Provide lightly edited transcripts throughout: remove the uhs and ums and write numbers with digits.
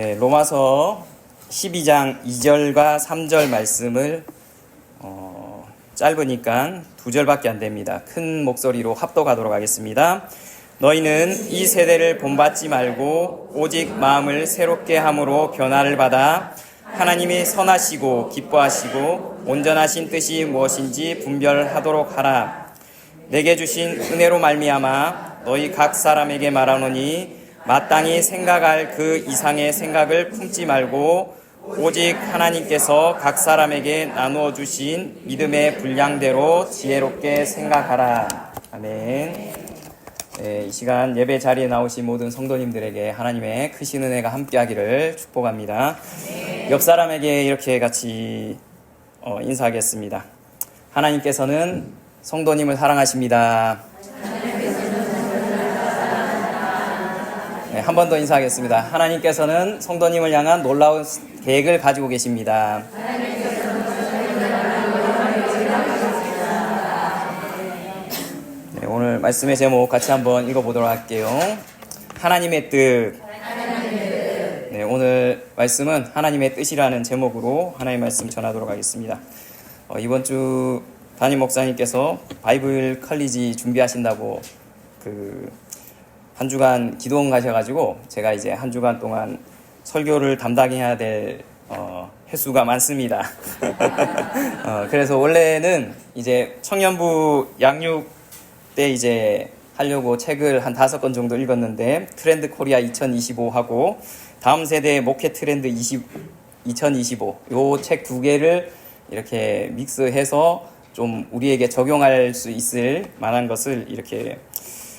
로마서 12장 2절과 3절 말씀을 짧으니까 2절밖에 안 됩니다. 큰 목소리로 합독하도록 하겠습니다. 너희는 이 세대를 본받지 말고 오직 마음을 새롭게 함으로 변화를 받아 하나님이 선하시고 기뻐하시고 온전하신 뜻이 무엇인지 분별하도록 하라. 내게 주신 은혜로 말미암아 너희 각 사람에게 말하노니 마땅히 생각할 그 이상의 생각을 품지 말고 오직 하나님께서 각 사람에게 나누어 주신 믿음의 분량대로 지혜롭게 생각하라. 아멘. 이 시간 예배 자리에 나오신 모든 성도님들에게 하나님의 크신 은혜가 함께하기를 축복합니다. 옆 사람에게 이렇게 같이 인사하겠습니다. 하나님께서는 성도님을 사랑하십니다. 한 번 더 인사하겠습니다. 하나님께서는 성도님을 향한 놀라운 계획을 가지고 계십니다. 오늘 말씀의 제목 같이 한번 읽어보도록 할게요. 하나님의 뜻. 오늘 말씀은 하나님의 뜻이라는 제목으로 하나님의 말씀 전하도록 하겠습니다. 이번 주 담임 목사님께서 바이블 컬리지 준비하신다고 한 주간 기도원 가셔가지고 제가 이제 한 주간 동안 설교를 담당해야 될 횟수가 많습니다. 그래서 원래는 이제 청년부 양육 때 이제 하려고 책을 한 5권 정도 읽었는데 트렌드 코리아 2025하고 다음 세대의 목회 트렌드 2025 요 책 2개를 이렇게 믹스해서 좀 우리에게 적용할 수 있을 만한 것을 이렇게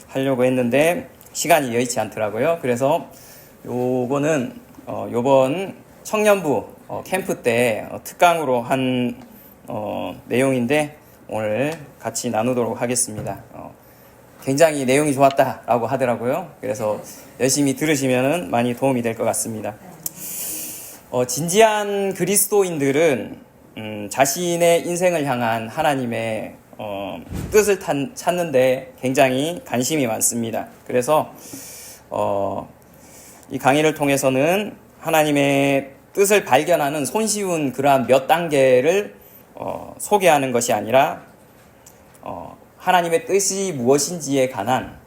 하려고 했는데 시간이 여의치 않더라고요. 그래서 요거는 요번 청년부 캠프 때 특강으로 한 내용인데 오늘 같이 나누도록 하겠습니다. 굉장히 내용이 좋았다라고 하더라고요. 그래서 열심히 들으시면 많이 도움이 될 것 같습니다. 진지한 그리스도인들은 자신의 인생을 향한 하나님의 뜻을 찾는데 굉장히 관심이 많습니다. 그래서 이 강의를 통해서는 하나님의 뜻을 발견하는 손쉬운 그러한 몇 단계를 소개하는 것이 아니라 하나님의 뜻이 무엇인지에 관한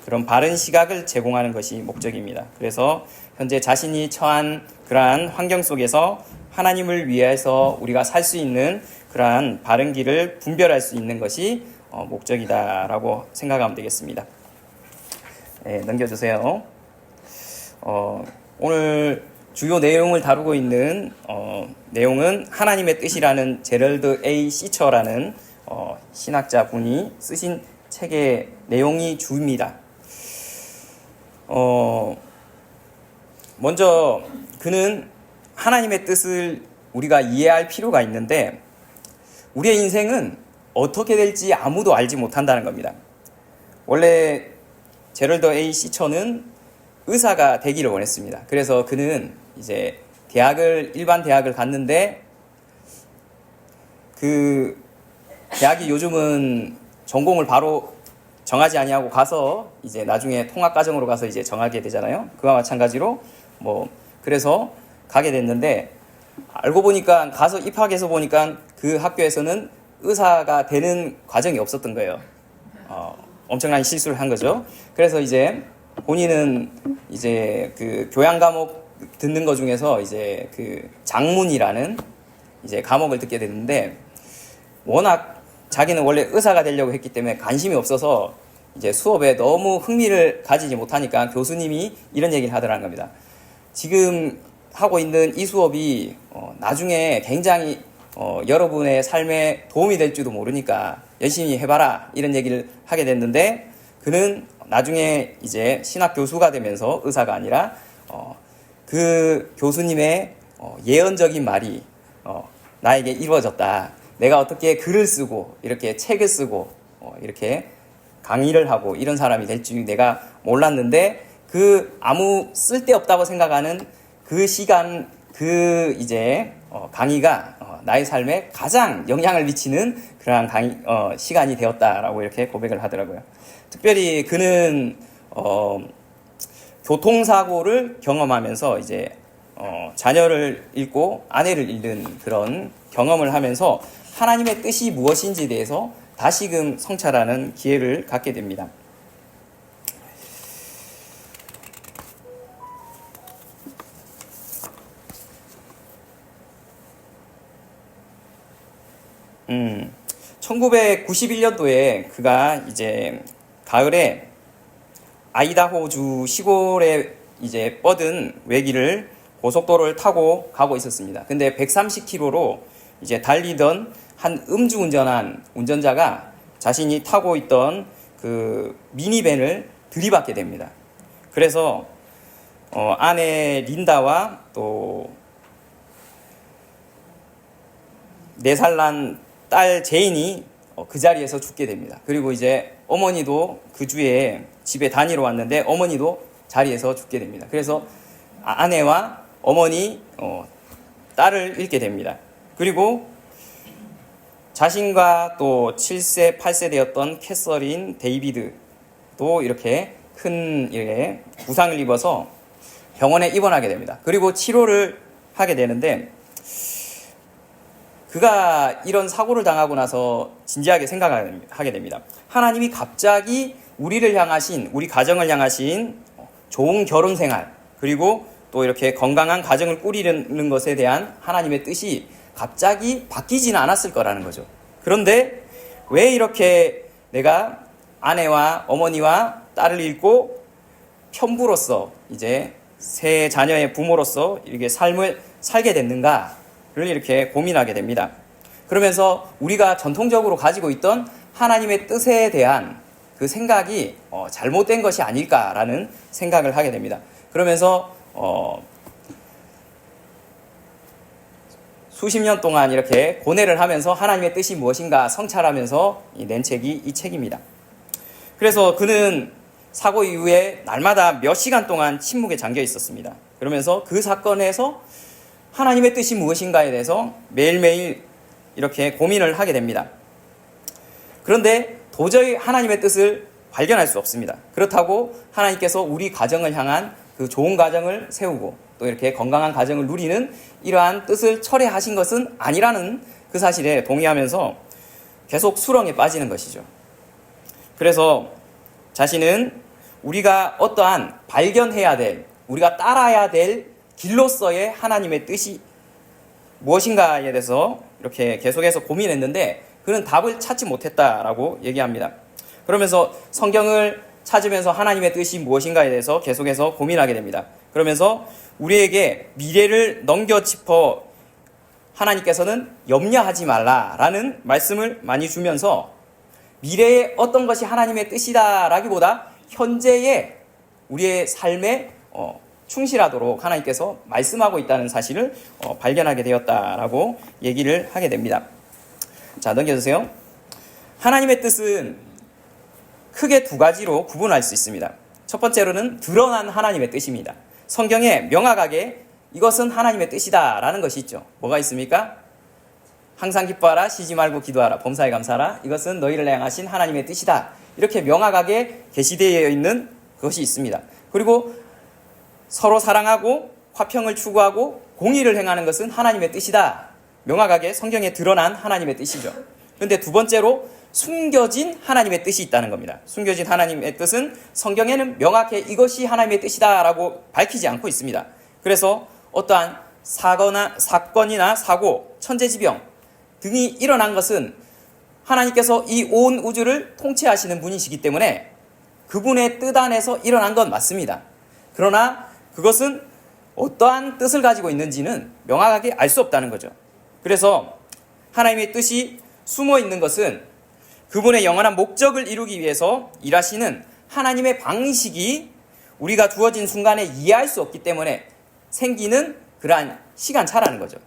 그런 바른 시각을 제공하는 것이 목적입니다. 그래서 현재 자신이 처한 그러한 환경 속에서 하나님을 위해서 우리가 살 수 있는 그러한 바른 길을 분별할 수 있는 것이 목적이다라고 생각하면 되겠습니다. 넘겨주세요. 오늘 주요 내용을 다루고 있는 내용은 하나님의 뜻이라는 제럴드 A. 시처라는 신학자 분이 쓰신 책의 내용이 주입니다. 먼저 그는 하나님의 뜻을 우리가 이해할 필요가 있는데 우리의 인생은 어떻게 될지 아무도 알지 못한다는 겁니다. 원래 제럴드 A. 시처는 의사가 되기를 원했습니다. 그래서 그는 이제 일반 대학을 갔는데 그 대학이 요즘은 전공을 바로 정하지 아니하고 가서 이제 나중에 통합 과정으로 가서 이제 정하게 되잖아요. 그와 마찬가지로 그래서 가게 됐는데 알고 보니까 가서 입학해서 보니까 그 학교에서는 의사가 되는 과정이 없었던 거예요. 엄청난 실수를 한 거죠. 그래서 이제 본인은 이제 그 교양 과목 듣는 것 중에서 이제 그 장문이라는 이제 과목을 듣게 됐는데 워낙 자기는 원래 의사가 되려고 했기 때문에 관심이 없어서 이제 수업에 너무 흥미를 가지지 못하니까 교수님이 이런 얘기를 하더라는 겁니다. 지금 하고 있는 이 수업이 나중에 굉장히 여러분의 삶에 도움이 될지도 모르니까 열심히 해봐라 이런 얘기를 하게 됐는데 그는 나중에 이제 신학 교수가 되면서 의사가 아니라 그 교수님의 예언적인 말이 나에게 이루어졌다. 내가 어떻게 글을 쓰고 이렇게 책을 쓰고 이렇게 강의를 하고 이런 사람이 될 줄 내가 몰랐는데 그 아무 쓸데없다고 생각하는 그 시간 이제 강의가 나의 삶에 가장 영향을 미치는 그러한 시간이 되었다라고 이렇게 고백을 하더라고요. 특별히 그는 교통사고를 경험하면서 이제 자녀를 잃고 아내를 잃는 그런 경험을 하면서 하나님의 뜻이 무엇인지에 대해서 다시금 성찰하는 기회를 갖게 됩니다. 음, 1991년도에 그가 이제 가을에 아이다호주 시골에 이제 뻗은 외길을 고속도로를 타고 가고 있었습니다. 근데 130km로 이제 달리던 한 음주운전한 운전자가 자신이 타고 있던 그 미니밴을 들이받게 됩니다. 그래서 아내 린다와 또 4살 난 딸 제인이 그 자리에서 죽게 됩니다. 그리고 이제 어머니도 그 주에 집에 다니러 왔는데 어머니도 자리에서 죽게 됩니다. 그래서 아내와 어머니, 딸을 잃게 됩니다. 그리고 자신과 또 7세, 8세 되었던 캐서린 데이비드도 이렇게 큰 부상을 입어서 병원에 입원하게 됩니다. 그리고 치료를 하게 되는데 그가 이런 사고를 당하고 나서 진지하게 생각하게 됩니다. 하나님이 갑자기 우리를 향하신, 우리 가정을 향하신 좋은 결혼 생활, 그리고 또 이렇게 건강한 가정을 꾸리는 것에 대한 하나님의 뜻이 갑자기 바뀌지는 않았을 거라는 거죠. 그런데 왜 이렇게 내가 아내와 어머니와 딸을 잃고 편부로서 이제 세 자녀의 부모로서 이렇게 삶을 살게 됐는가를 이렇게 고민하게 됩니다. 그러면서 우리가 전통적으로 가지고 있던 하나님의 뜻에 대한 그 생각이 잘못된 것이 아닐까라는 생각을 하게 됩니다. 그러면서 수십 년 동안 이렇게 고뇌를 하면서 하나님의 뜻이 무엇인가 성찰하면서 낸 책이 이 책입니다. 그래서 그는 사고 이후에 날마다 몇 시간 동안 침묵에 잠겨 있었습니다. 그러면서 그 사건에서 하나님의 뜻이 무엇인가에 대해서 매일매일 이렇게 고민을 하게 됩니다. 그런데 도저히 하나님의 뜻을 발견할 수 없습니다. 그렇다고 하나님께서 우리 가정을 향한 그 좋은 가정을 세우고 또 이렇게 건강한 가정을 누리는 이러한 뜻을 철회하신 것은 아니라는 그 사실에 동의하면서 계속 수렁에 빠지는 것이죠. 그래서 자신은 우리가 어떠한 발견해야 될, 우리가 따라야 될 길로서의 하나님의 뜻이 무엇인가에 대해서 이렇게 계속해서 고민했는데 그는 답을 찾지 못했다라고 얘기합니다. 그러면서 성경을 찾으면서 하나님의 뜻이 무엇인가에 대해서 계속해서 고민하게 됩니다. 그러면서 우리에게 미래를 넘겨 짚어 하나님께서는 염려하지 말라라는 말씀을 많이 주면서 미래에 어떤 것이 하나님의 뜻이다라기보다 현재의 우리의 삶에 충실하도록 하나님께서 말씀하고 있다는 사실을 발견하게 되었다라고 얘기를 하게 됩니다. 자, 넘겨주세요. 하나님의 뜻은 크게 두 가지로 구분할 수 있습니다. 첫 번째로는 드러난 하나님의 뜻입니다. 성경에 명확하게 이것은 하나님의 뜻이다 라는 것이 있죠. 뭐가 있습니까? 항상 기뻐하라, 쉬지 말고 기도하라, 범사에 감사하라, 이것은 너희를 향하신 하나님의 뜻이다. 이렇게 명확하게 게시되어 있는 것이 있습니다. 그리고 서로 사랑하고 화평을 추구하고 공의를 행하는 것은 하나님의 뜻이다. 명확하게 성경에 드러난 하나님의 뜻이죠. 그런데 두 번째로 숨겨진 하나님의 뜻이 있다는 겁니다. 숨겨진 하나님의 뜻은 성경에는 명확히 이것이 하나님의 뜻이다 라고 밝히지 않고 있습니다. 그래서 어떠한 사건이나 사고, 천재지변 등이 일어난 것은 하나님께서 이 온 우주를 통치하시는 분이시기 때문에 그분의 뜻 안에서 일어난 건 맞습니다. 그러나 그것은 어떠한 뜻을 가지고 있는지는 명확하게 알 수 없다는 거죠. 그래서 하나님의 뜻이 숨어 있는 것은 그분의 영원한 목적을 이루기 위해서 일하시는 하나님의 방식이 우리가 주어진 순간에 이해할 수 없기 때문에 생기는 그러한 시간차라는 거죠.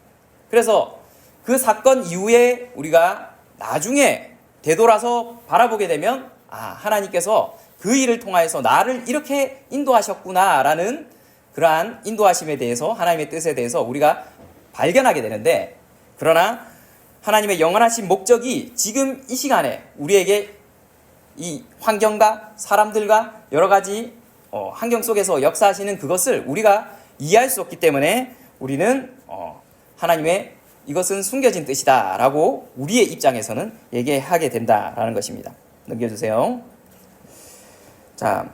그래서 그 사건 이후에 우리가 나중에 되돌아서 바라보게 되면 하나님께서 그 일을 통하여서 나를 이렇게 인도하셨구나라는 그러한 인도하심에 대해서 하나님의 뜻에 대해서 우리가 발견하게 되는데, 그러나 하나님의 영원하신 목적이 지금 이 시간에 우리에게 이 환경과 사람들과 여러 가지 환경 속에서 역사하시는 그것을 우리가 이해할 수 없기 때문에 우리는 하나님의 이것은 숨겨진 뜻이다라고 우리의 입장에서는 얘기하게 된다라는 것입니다. 넘겨주세요. 자,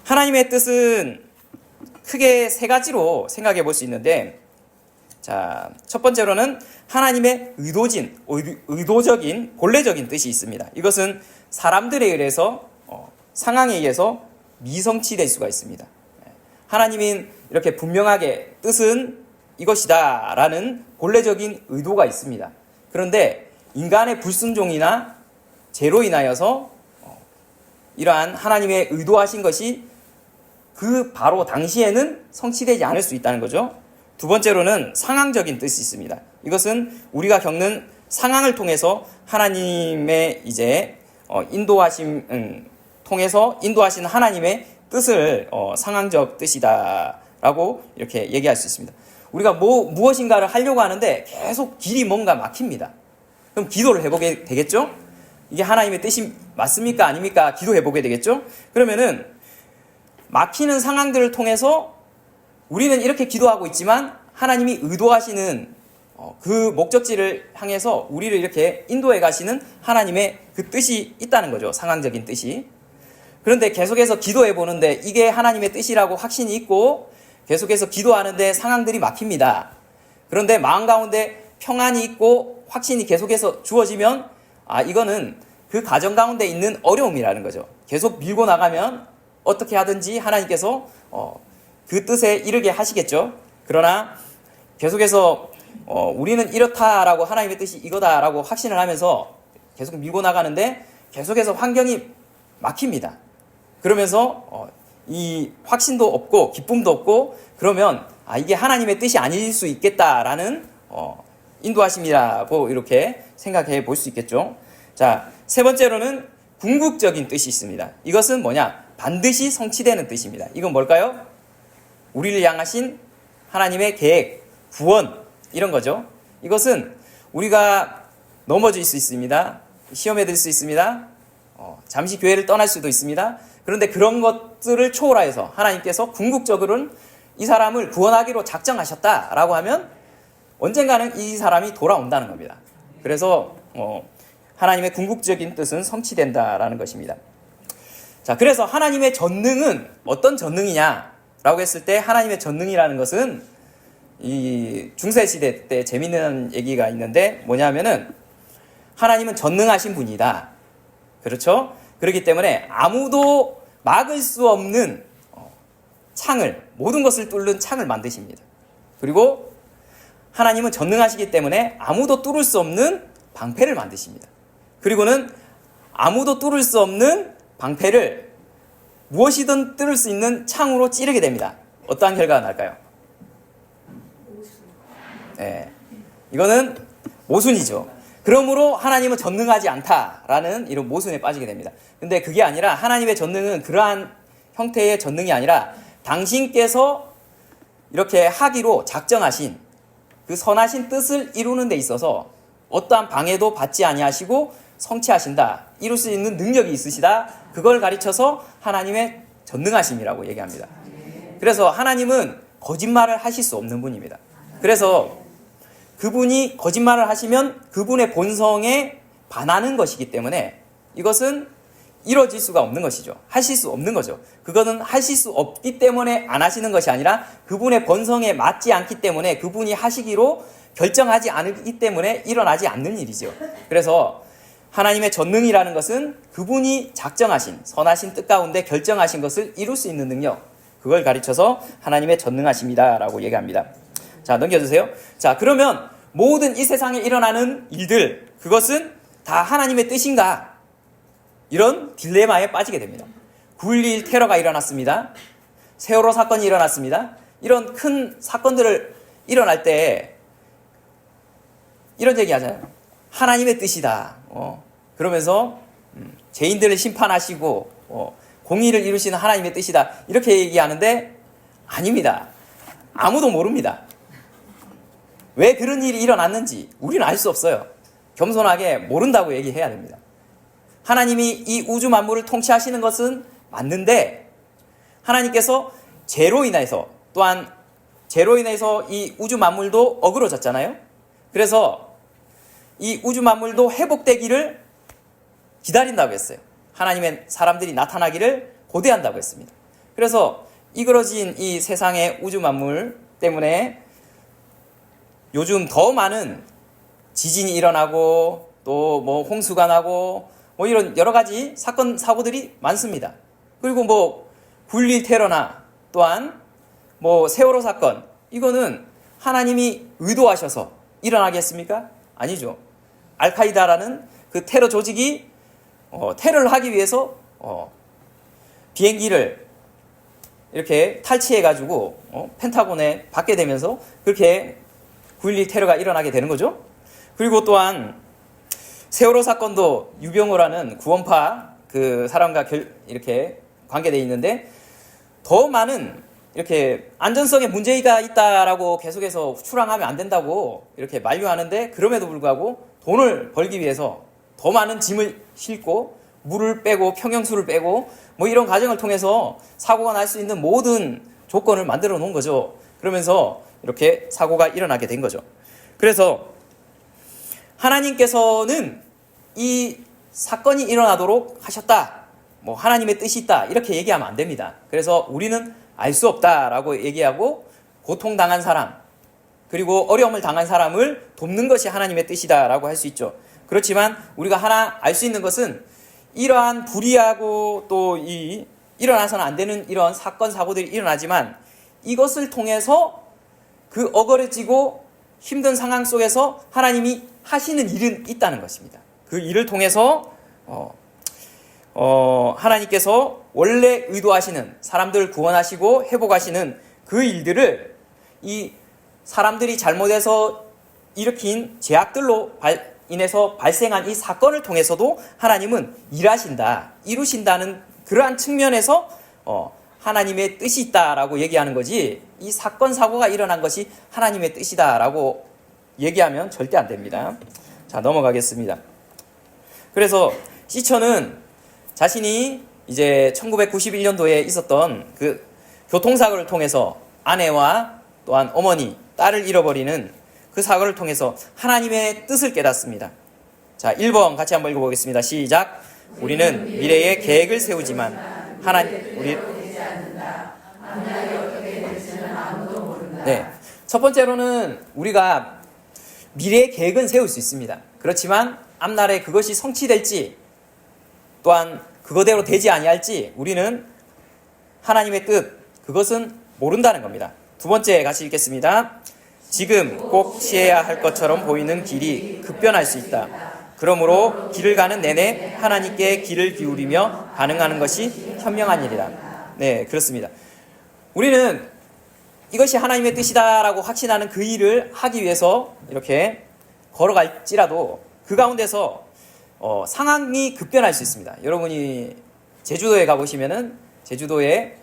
하나님의 뜻은 크게 세 가지로 생각해 볼 수 있는데, 자, 첫 번째로는 하나님의 의도적인 본래적인 뜻이 있습니다. 이것은 사람들에 의해서 상황에 의해서 미성취될 수가 있습니다. 하나님인 이렇게 분명하게 뜻은 이것이다 라는 본래적인 의도가 있습니다. 그런데 인간의 불순종이나 죄로 인하여서 이러한 하나님의 의도하신 것이 그 바로 당시에는 성취되지 않을 수 있다는 거죠. 두 번째로는 상황적인 뜻이 있습니다. 이것은 우리가 겪는 상황을 통해서 하나님의 이제 인도하심 통해서 인도하신 하나님의 뜻을 상황적 뜻이다라고 이렇게 얘기할 수 있습니다. 우리가 무엇인가를 하려고 하는데 계속 길이 뭔가 막힙니다. 그럼 기도를 해보게 되겠죠? 이게 하나님의 뜻이 맞습니까? 아닙니까? 기도해보게 되겠죠? 그러면은 막히는 상황들을 통해서 우리는 이렇게 기도하고 있지만 하나님이 의도하시는 그 목적지를 향해서 우리를 이렇게 인도해 가시는 하나님의 그 뜻이 있다는 거죠. 상황적인 뜻이. 그런데 계속해서 기도해 보는데 이게 하나님의 뜻이라고 확신이 있고 계속해서 기도하는데 상황들이 막힙니다. 그런데 마음 가운데 평안이 있고 확신이 계속해서 주어지면 이거는 그 가정 가운데 있는 어려움이라는 거죠. 계속 밀고 나가면 어떻게 하든지 하나님께서 그 뜻에 이르게 하시겠죠. 그러나 계속해서 우리는 이렇다라고 하나님의 뜻이 이거다라고 확신을 하면서 계속 밀고 나가는데 계속해서 환경이 막힙니다. 그러면서 이 확신도 없고 기쁨도 없고 그러면 이게 하나님의 뜻이 아닐 수 있겠다라는 인도하심이라고 이렇게 생각해 볼 수 있겠죠. 자, 세 번째로는 궁극적인 뜻이 있습니다. 이것은 뭐냐? 반드시 성취되는 뜻입니다. 이건 뭘까요? 우리를 향하신 하나님의 계획, 구원 이런 거죠. 이것은 우리가 넘어질 수 있습니다. 시험에 들 수 있습니다. 잠시 교회를 떠날 수도 있습니다. 그런데 그런 것들을 초월하여서 하나님께서 궁극적으로는 이 사람을 구원하기로 작정하셨다라고 하면 언젠가는 이 사람이 돌아온다는 겁니다. 그래서 하나님의 궁극적인 뜻은 성취된다라는 것입니다. 자, 그래서 하나님의 전능은 어떤 전능이냐라고 했을 때 하나님의 전능이라는 것은 이 중세시대 때 재미있는 얘기가 있는데 뭐냐면은 하나님은 전능하신 분이다. 그렇죠? 그렇기 때문에 아무도 막을 수 없는 창을, 모든 것을 뚫는 창을 만드십니다. 그리고 하나님은 전능하시기 때문에 아무도 뚫을 수 없는 방패를 만드십니다. 그리고는 아무도 뚫을 수 없는 방패를 무엇이든 뚫을 수 있는 창으로 찌르게 됩니다. 어떠한 결과가 날까요? 네, 이거는 모순이죠. 그러므로 하나님은 전능하지 않다라는 이런 모순에 빠지게 됩니다. 근데 그게 아니라 하나님의 전능은 그러한 형태의 전능이 아니라 당신께서 이렇게 하기로 작정하신 그 선하신 뜻을 이루는 데 있어서 어떠한 방해도 받지 아니하시고 성취하신다. 이룰 수 있는 능력이 있으시다. 그걸 가르쳐서 하나님의 전능하심이라고 얘기합니다. 그래서 하나님은 거짓말을 하실 수 없는 분입니다. 그래서 그분이 거짓말을 하시면 그분의 본성에 반하는 것이기 때문에 이것은 이루어질 수가 없는 것이죠. 하실 수 없는 거죠. 그거는 하실 수 없기 때문에 안 하시는 것이 아니라 그분의 본성에 맞지 않기 때문에 그분이 하시기로 결정하지 않기 때문에 일어나지 않는 일이죠. 그래서 하나님의 전능이라는 것은 그분이 작정하신 선하신 뜻 가운데 결정하신 것을 이룰 수 있는 능력, 그걸 가르쳐서 하나님의 전능하심이다라고 얘기합니다. 자, 넘겨주세요. 자, 그러면 모든 이 세상에 일어나는 일들, 그것은 다 하나님의 뜻인가? 이런 딜레마에 빠지게 됩니다. 9.11 테러가 일어났습니다. 세월호 사건이 일어났습니다. 이런 큰 사건들을 일어날 때 이런 얘기 하잖아요. 하나님의 뜻이다. 그러면서 죄인들을 심판하시고 공의를 이루시는 하나님의 뜻이다. 이렇게 얘기하는데 아닙니다. 아무도 모릅니다. 왜 그런 일이 일어났는지 우리는 알 수 없어요. 겸손하게 모른다고 얘기해야 됩니다. 하나님이 이 우주 만물을 통치하시는 것은 맞는데 하나님께서 죄로 인해서 또한 죄로 인해서 이 우주 만물도 어그러졌잖아요. 그래서 이 우주 만물도 회복되기를 기다린다고 했어요. 하나님의 사람들이 나타나기를 고대한다고 했습니다. 그래서 이그러진 이 세상의 우주 만물 때문에 요즘 더 많은 지진이 일어나고 또 뭐 홍수가 나고 뭐 이런 여러 가지 사건 사고들이 많습니다. 그리고 뭐 9.11 테러나 또한 뭐 세월호 사건, 이거는 하나님이 의도하셔서 일어나겠습니까? 아니죠. 알카이다라는 그 테러 조직이 테러를 하기 위해서 비행기를 이렇게 탈취해가지고 펜타곤에 받게 되면서 그렇게 9.12 테러가 일어나게 되는 거죠. 그리고 또한 세월호 사건도 유병호라는 구원파 그 사람과 이렇게 관계되어 있는데, 더 많은 이렇게 안전성에 문제가 있다라고 계속해서 추랑하면 안 된다고 이렇게 만류하는데, 그럼에도 불구하고 돈을 벌기 위해서 더 많은 짐을 싣고 물을 빼고 평형수를 빼고 뭐 이런 과정을 통해서 사고가 날 수 있는 모든 조건을 만들어 놓은 거죠. 그러면서 이렇게 사고가 일어나게 된 거죠. 그래서 하나님께서는 이 사건이 일어나도록 하셨다, 뭐 하나님의 뜻이 있다, 이렇게 얘기하면 안 됩니다. 그래서 우리는 알 수 없다라고 얘기하고, 고통당한 사람 그리고 어려움을 당한 사람을 돕는 것이 하나님의 뜻이다라고 할 수 있죠. 그렇지만 우리가 하나 알 수 있는 것은, 이러한 불의하고 또 일어나서는 안 되는 이런 사건 사고들이 일어나지만, 이것을 통해서 그 어그러지고 힘든 상황 속에서 하나님이 하시는 일은 있다는 것입니다. 그 일을 통해서 하나님께서 원래 의도하시는, 사람들을 구원하시고 회복하시는 그 일들을 이 사람들이 잘못해서 일으킨 죄악들로 인해서 발생한 이 사건을 통해서도 하나님은 일하신다, 이루신다는 그러한 측면에서 하나님의 뜻이 있다라고 얘기하는 거지, 이 사건 사고가 일어난 것이 하나님의 뜻이다라고 얘기하면 절대 안 됩니다. 자, 넘어가겠습니다. 그래서 시처는 자신이 이제 1991년도에 있었던 그 교통사고를 통해서 아내와 또한 어머니, 딸을 잃어버리는 그 사고를 통해서 하나님의 뜻을 깨닫습니다. 자, 1번 같이 한번 읽어보겠습니다. 시작. 우리는 미래의 계획을 세우지만 네, 첫 번째로는 우리가 미래의 계획은 세울 수 있습니다. 그렇지만 앞날에 그것이 성취될지 또한 그거대로 되지 아니할지 우리는 하나님의 뜻, 그것은 모른다는 겁니다. 두 번째 같이 읽겠습니다. 지금 꼭 취해야 할 것처럼 보이는 길이 급변할 수 있다. 그러므로 길을 가는 내내 하나님께 귀를 기울이며 반응하는 것이 현명한 일이다. 네, 그렇습니다. 우리는 이것이 하나님의 뜻이다라고 확신하는 그 일을 하기 위해서 이렇게 걸어갈지라도 그 가운데서 상황이 급변할 수 있습니다. 여러분이 제주도에 가보시면은 제주도에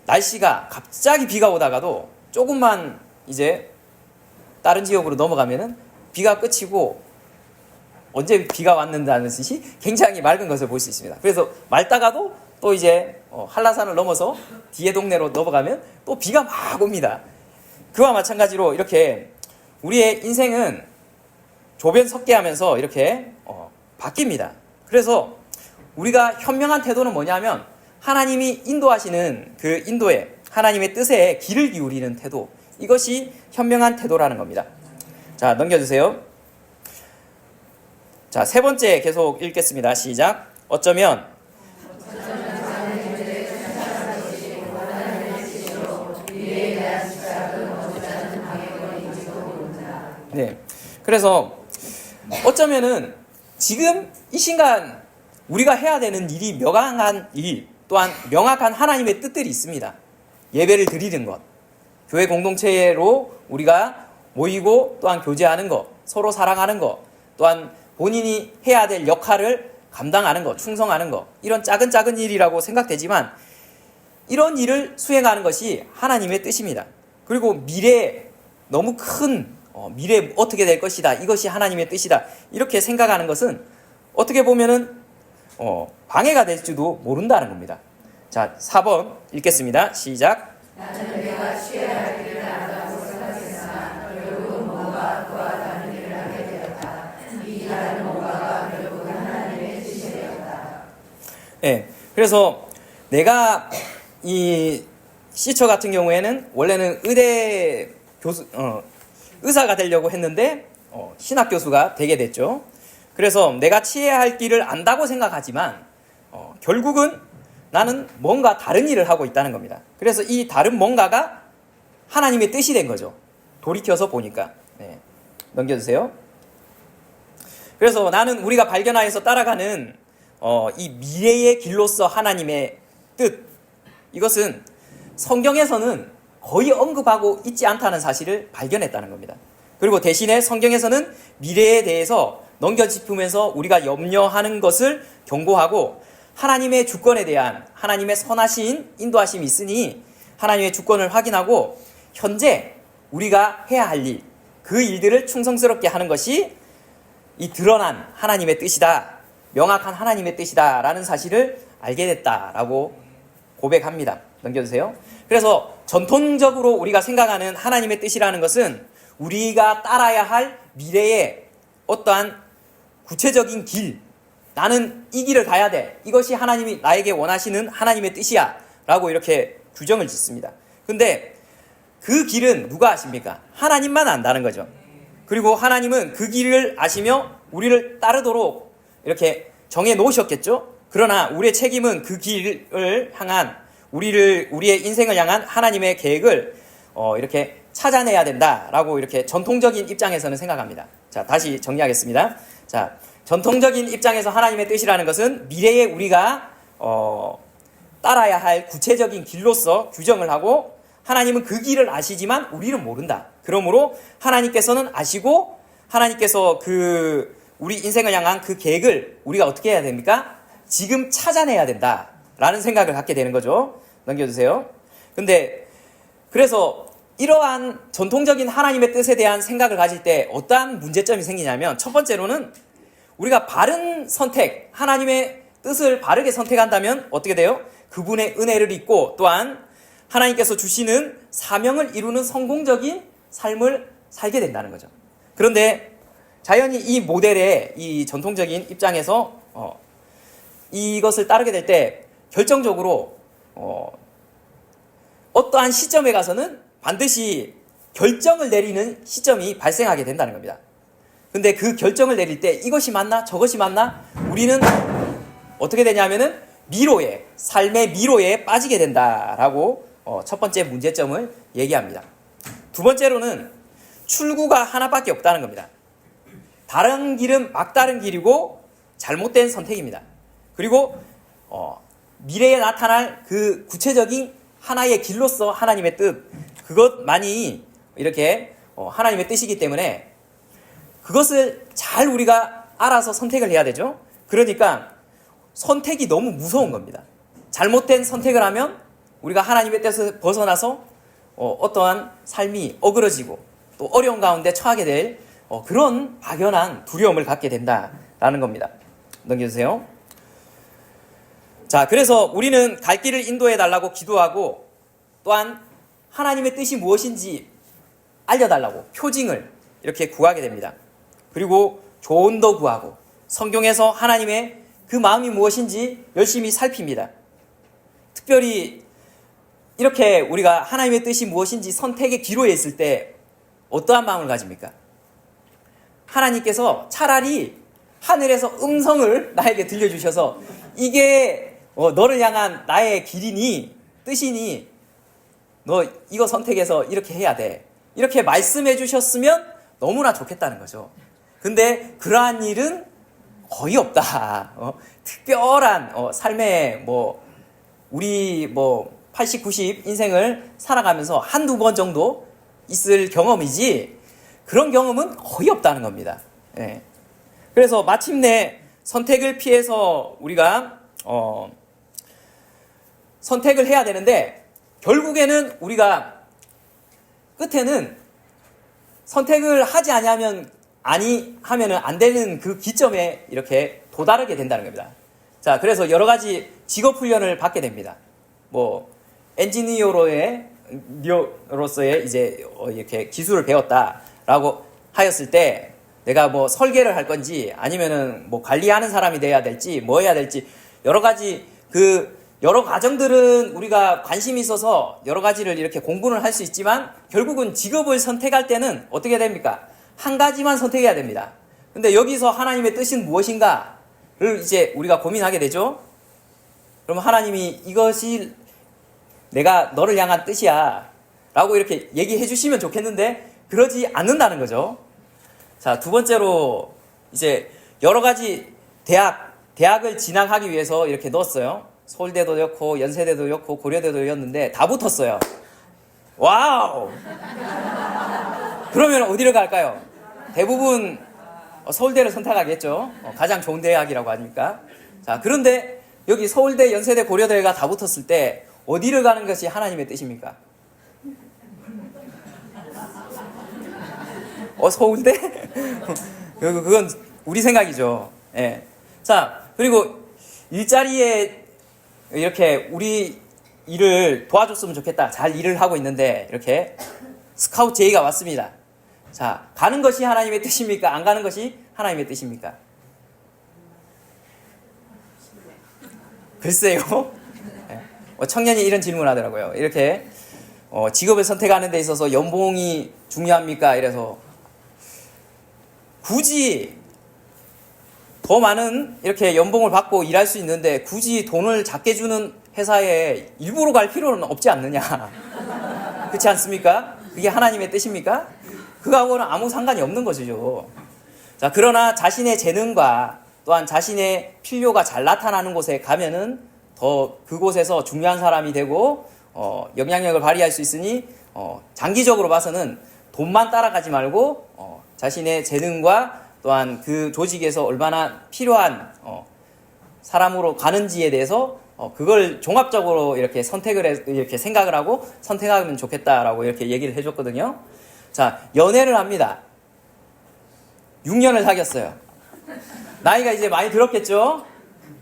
날씨가 갑자기 비가 오다가도 조금만 이제 다른 지역으로 넘어가면은 비가 그치고 언제 비가 왔는다는 듯이 굉장히 맑은 것을 볼 수 있습니다. 그래서 맑다가도 또 이제 한라산을 넘어서 뒤에 동네로 넘어가면 또 비가 막 옵니다. 그와 마찬가지로 이렇게 우리의 인생은 조변석계하면서 이렇게 바뀝니다. 그래서 우리가 현명한 태도는 뭐냐면 하나님이 인도하시는 그 인도에 하나님의 뜻에 귀를 기울이는 태도, 이것이 현명한 태도라는 겁니다. 자, 넘겨주세요. 자, 세 번째 계속 읽겠습니다. 시작. 어쩌면 네, 그래서 어쩌면은 지금 이 순간 우리가 해야 되는 일이 명확한 일, 또한 명확한 하나님의 뜻들이 있습니다. 예배를 드리는 것, 교회 공동체로 우리가 모이고 또한 교제하는 것, 서로 사랑하는 것, 또한 본인이 해야 될 역할을 감당하는 것, 충성하는 것, 이런 작은 일이라고 생각되지만 이런 일을 수행하는 것이 하나님의 뜻입니다. 그리고 미래에 너무 큰 미래 어떻게 될 것이다, 이것이 하나님의 뜻이다, 이렇게 생각하는 것은 어떻게 보면은 방해가 될지도 모른다는 겁니다. 자, 4번 읽겠습니다. 시작. 나는 내가 취해야 할 길을 안다고 예. 그래서 내가 이 시처 같은 경우에는 원래는 의대 교수, 의사가 되려고 했는데 신학 교수가 되게 됐죠. 그래서 내가 치해야 할 길을 안다고 생각하지만 결국은 나는 뭔가 다른 일을 하고 있다는 겁니다. 그래서 이 다른 뭔가가 하나님의 뜻이 된 거죠. 돌이켜서 보니까. 네. 넘겨주세요. 그래서 나는 우리가 발견하여서 따라가는 이 미래의 길로서 하나님의 뜻, 이것은 성경에서는 거의 언급하고 있지 않다는 사실을 발견했다는 겁니다. 그리고 대신에 성경에서는 미래에 대해서 넘겨짚으면서 우리가 염려하는 것을 경고하고 하나님의 주권에 대한 하나님의 선하신 인도하심이 있으니 하나님의 주권을 확인하고 현재 우리가 해야 할 일, 그 일들을 충성스럽게 하는 것이 이 드러난 하나님의 뜻이다, 명확한 하나님의 뜻이다 라는 사실을 알게 됐다라고 고백합니다. 넘겨주세요. 그래서 전통적으로 우리가 생각하는 하나님의 뜻이라는 것은 우리가 따라야 할 미래의 어떠한 구체적인 길, 나는 이 길을 가야 돼, 이것이 하나님이 나에게 원하시는 하나님의 뜻이야 라고 이렇게 규정을 짓습니다. 근데 그 길은 누가 아십니까? 하나님만 안다는 거죠. 그리고 하나님은 그 길을 아시며 우리를 따르도록 이렇게 정해 놓으셨겠죠. 그러나 우리의 책임은 그 길을 향한 우리의 인생을 향한 하나님의 계획을 이렇게 찾아내야 된다라고 이렇게 전통적인 입장에서는 생각합니다. 자, 다시 정리하겠습니다. 자, 전통적인 입장에서 하나님의 뜻이라는 것은 미래에 우리가 따라야 할 구체적인 길로서 규정을 하고 하나님은 그 길을 아시지만 우리는 모른다. 그러므로 하나님께서는 아시고 하나님께서 우리 인생을 향한 그 계획을 우리가 어떻게 해야 됩니까? 지금 찾아내야 된다라는 생각을 갖게 되는 거죠. 넘겨주세요. 근데 그래서 이러한 전통적인 하나님의 뜻에 대한 생각을 가질 때 어떠한 문제점이 생기냐면 첫 번째로는 우리가 바른 선택, 하나님의 뜻을 바르게 선택한다면 어떻게 돼요? 그분의 은혜를 잊고 또한 하나님께서 주시는 사명을 이루는 성공적인 삶을 살게 된다는 거죠. 그런데 자연히 이 모델의 이 전통적인 입장에서 이것을 따르게 될 때 결정적으로 어떠한 시점에 가서는 반드시 결정을 내리는 시점이 발생하게 된다는 겁니다. 근데 그 결정을 내릴 때 이것이 맞나 저것이 맞나 우리는 어떻게 되냐면은 삶의 미로에 빠지게 된다라고 첫 번째 문제점을 얘기합니다. 두 번째로는 출구가 하나밖에 없다는 겁니다. 다른 길은 막다른 길이고 잘못된 선택입니다. 그리고 미래에 나타날 그 구체적인 하나의 길로서 하나님의 뜻, 그것만이 이렇게 하나님의 뜻이기 때문에 그것을 잘 우리가 알아서 선택을 해야 되죠. 그러니까 선택이 너무 무서운 겁니다. 잘못된 선택을 하면 우리가 하나님의 뜻에서 벗어나서 어떠한 삶이 어그러지고 또 어려운 가운데 처하게 될 그런 막연한 두려움을 갖게 된다라는 겁니다. 넘겨주세요. 자, 그래서 우리는 갈 길을 인도해 달라고 기도하고 또한 하나님의 뜻이 무엇인지 알려달라고 표징을 이렇게 구하게 됩니다. 그리고 조언도 구하고 성경에서 하나님의 그 마음이 무엇인지 열심히 살핍니다. 특별히 이렇게 우리가 하나님의 뜻이 무엇인지 선택의 기로에 있을 때 어떠한 마음을 가집니까? 하나님께서 차라리 하늘에서 음성을 나에게 들려주셔서 이게 너를 향한 나의 길이니 뜻이니 너 이거 선택해서 이렇게 해야 돼, 이렇게 말씀해 주셨으면 너무나 좋겠다는 거죠. 근데 그러한 일은 거의 없다. 특별한 삶의 우리 80, 90 인생을 살아가면서 한두 번 정도 있을 경험이지 그런 경험은 거의 없다는 겁니다. 예. 그래서 마침내 선택을 피해서 우리가 선택을 해야 되는데 결국에는 우리가 끝에는 선택을 하지 하면은 안 되는 그 기점에 이렇게 도달하게 된다는 겁니다. 자, 그래서 여러 가지 직업 훈련을 받게 됩니다. 엔지니어로서의 이제 이렇게 기술을 배웠다라고 하였을 때 내가 설계를 할 건지 아니면은 관리하는 사람이 돼야 될지 뭐 해야 될지 여러 과정들은 우리가 관심이 있어서 여러 가지를 이렇게 공부를 할 수 있지만 결국은 직업을 선택할 때는 어떻게 됩니까? 한 가지만 선택해야 됩니다. 근데 여기서 하나님의 뜻은 무엇인가를 이제 우리가 고민하게 되죠. 그럼 하나님이 이것이 내가 너를 향한 뜻이야 라고 이렇게 얘기해 주시면 좋겠는데 그러지 않는다는 거죠. 자, 두 번째로 이제 여러 가지 대학을 진학하기 위해서 이렇게 넣었어요. 서울대도 넣고 연세대도 넣고 고려대도 넣었는데 다 붙었어요. 와우! 그러면 어디를 갈까요? 대부분 서울대를 선택하겠죠. 가장 좋은 대학이라고 하니까. 자, 그런데 여기 서울대, 연세대, 고려대가 다 붙었을 때 어디를 가는 것이 하나님의 뜻입니까? 서울대? 그건 우리 생각이죠. 예. 자, 그리고 일자리에 이렇게 우리 일을 도와줬으면 좋겠다. 잘 일을 하고 있는데 이렇게 스카우트 제의가 왔습니다. 자, 가는 것이 하나님의 뜻입니까? 안 가는 것이 하나님의 뜻입니까? 글쎄요. 청년이 이런 질문을 하더라고요. 이렇게 직업을 선택하는 데 있어서 연봉이 중요합니까? 이래서 굳이 더 많은 이렇게 연봉을 받고 일할 수 있는데 굳이 돈을 작게 주는 회사에 일부러 갈 필요는 없지 않느냐. 그렇지 않습니까? 그게 하나님의 뜻입니까? 그거하고는 아무 상관이 없는 것이죠. 자, 그러나 자신의 재능과 또한 자신의 필요가 잘 나타나는 곳에 가면은 더 그곳에서 중요한 사람이 되고 영향력을 발휘할 수 있으니 장기적으로 봐서는 돈만 따라가지 말고 자신의 재능과 또한 그 조직에서 얼마나 필요한 사람으로 가는지에 대해서 그걸 종합적으로 이렇게 이렇게 생각을 하고 선택하면 좋겠다라고 이렇게 얘기를 해줬거든요. 자, 연애를 합니다. 6년을 사귀었어요. 나이가 이제 많이 들었겠죠?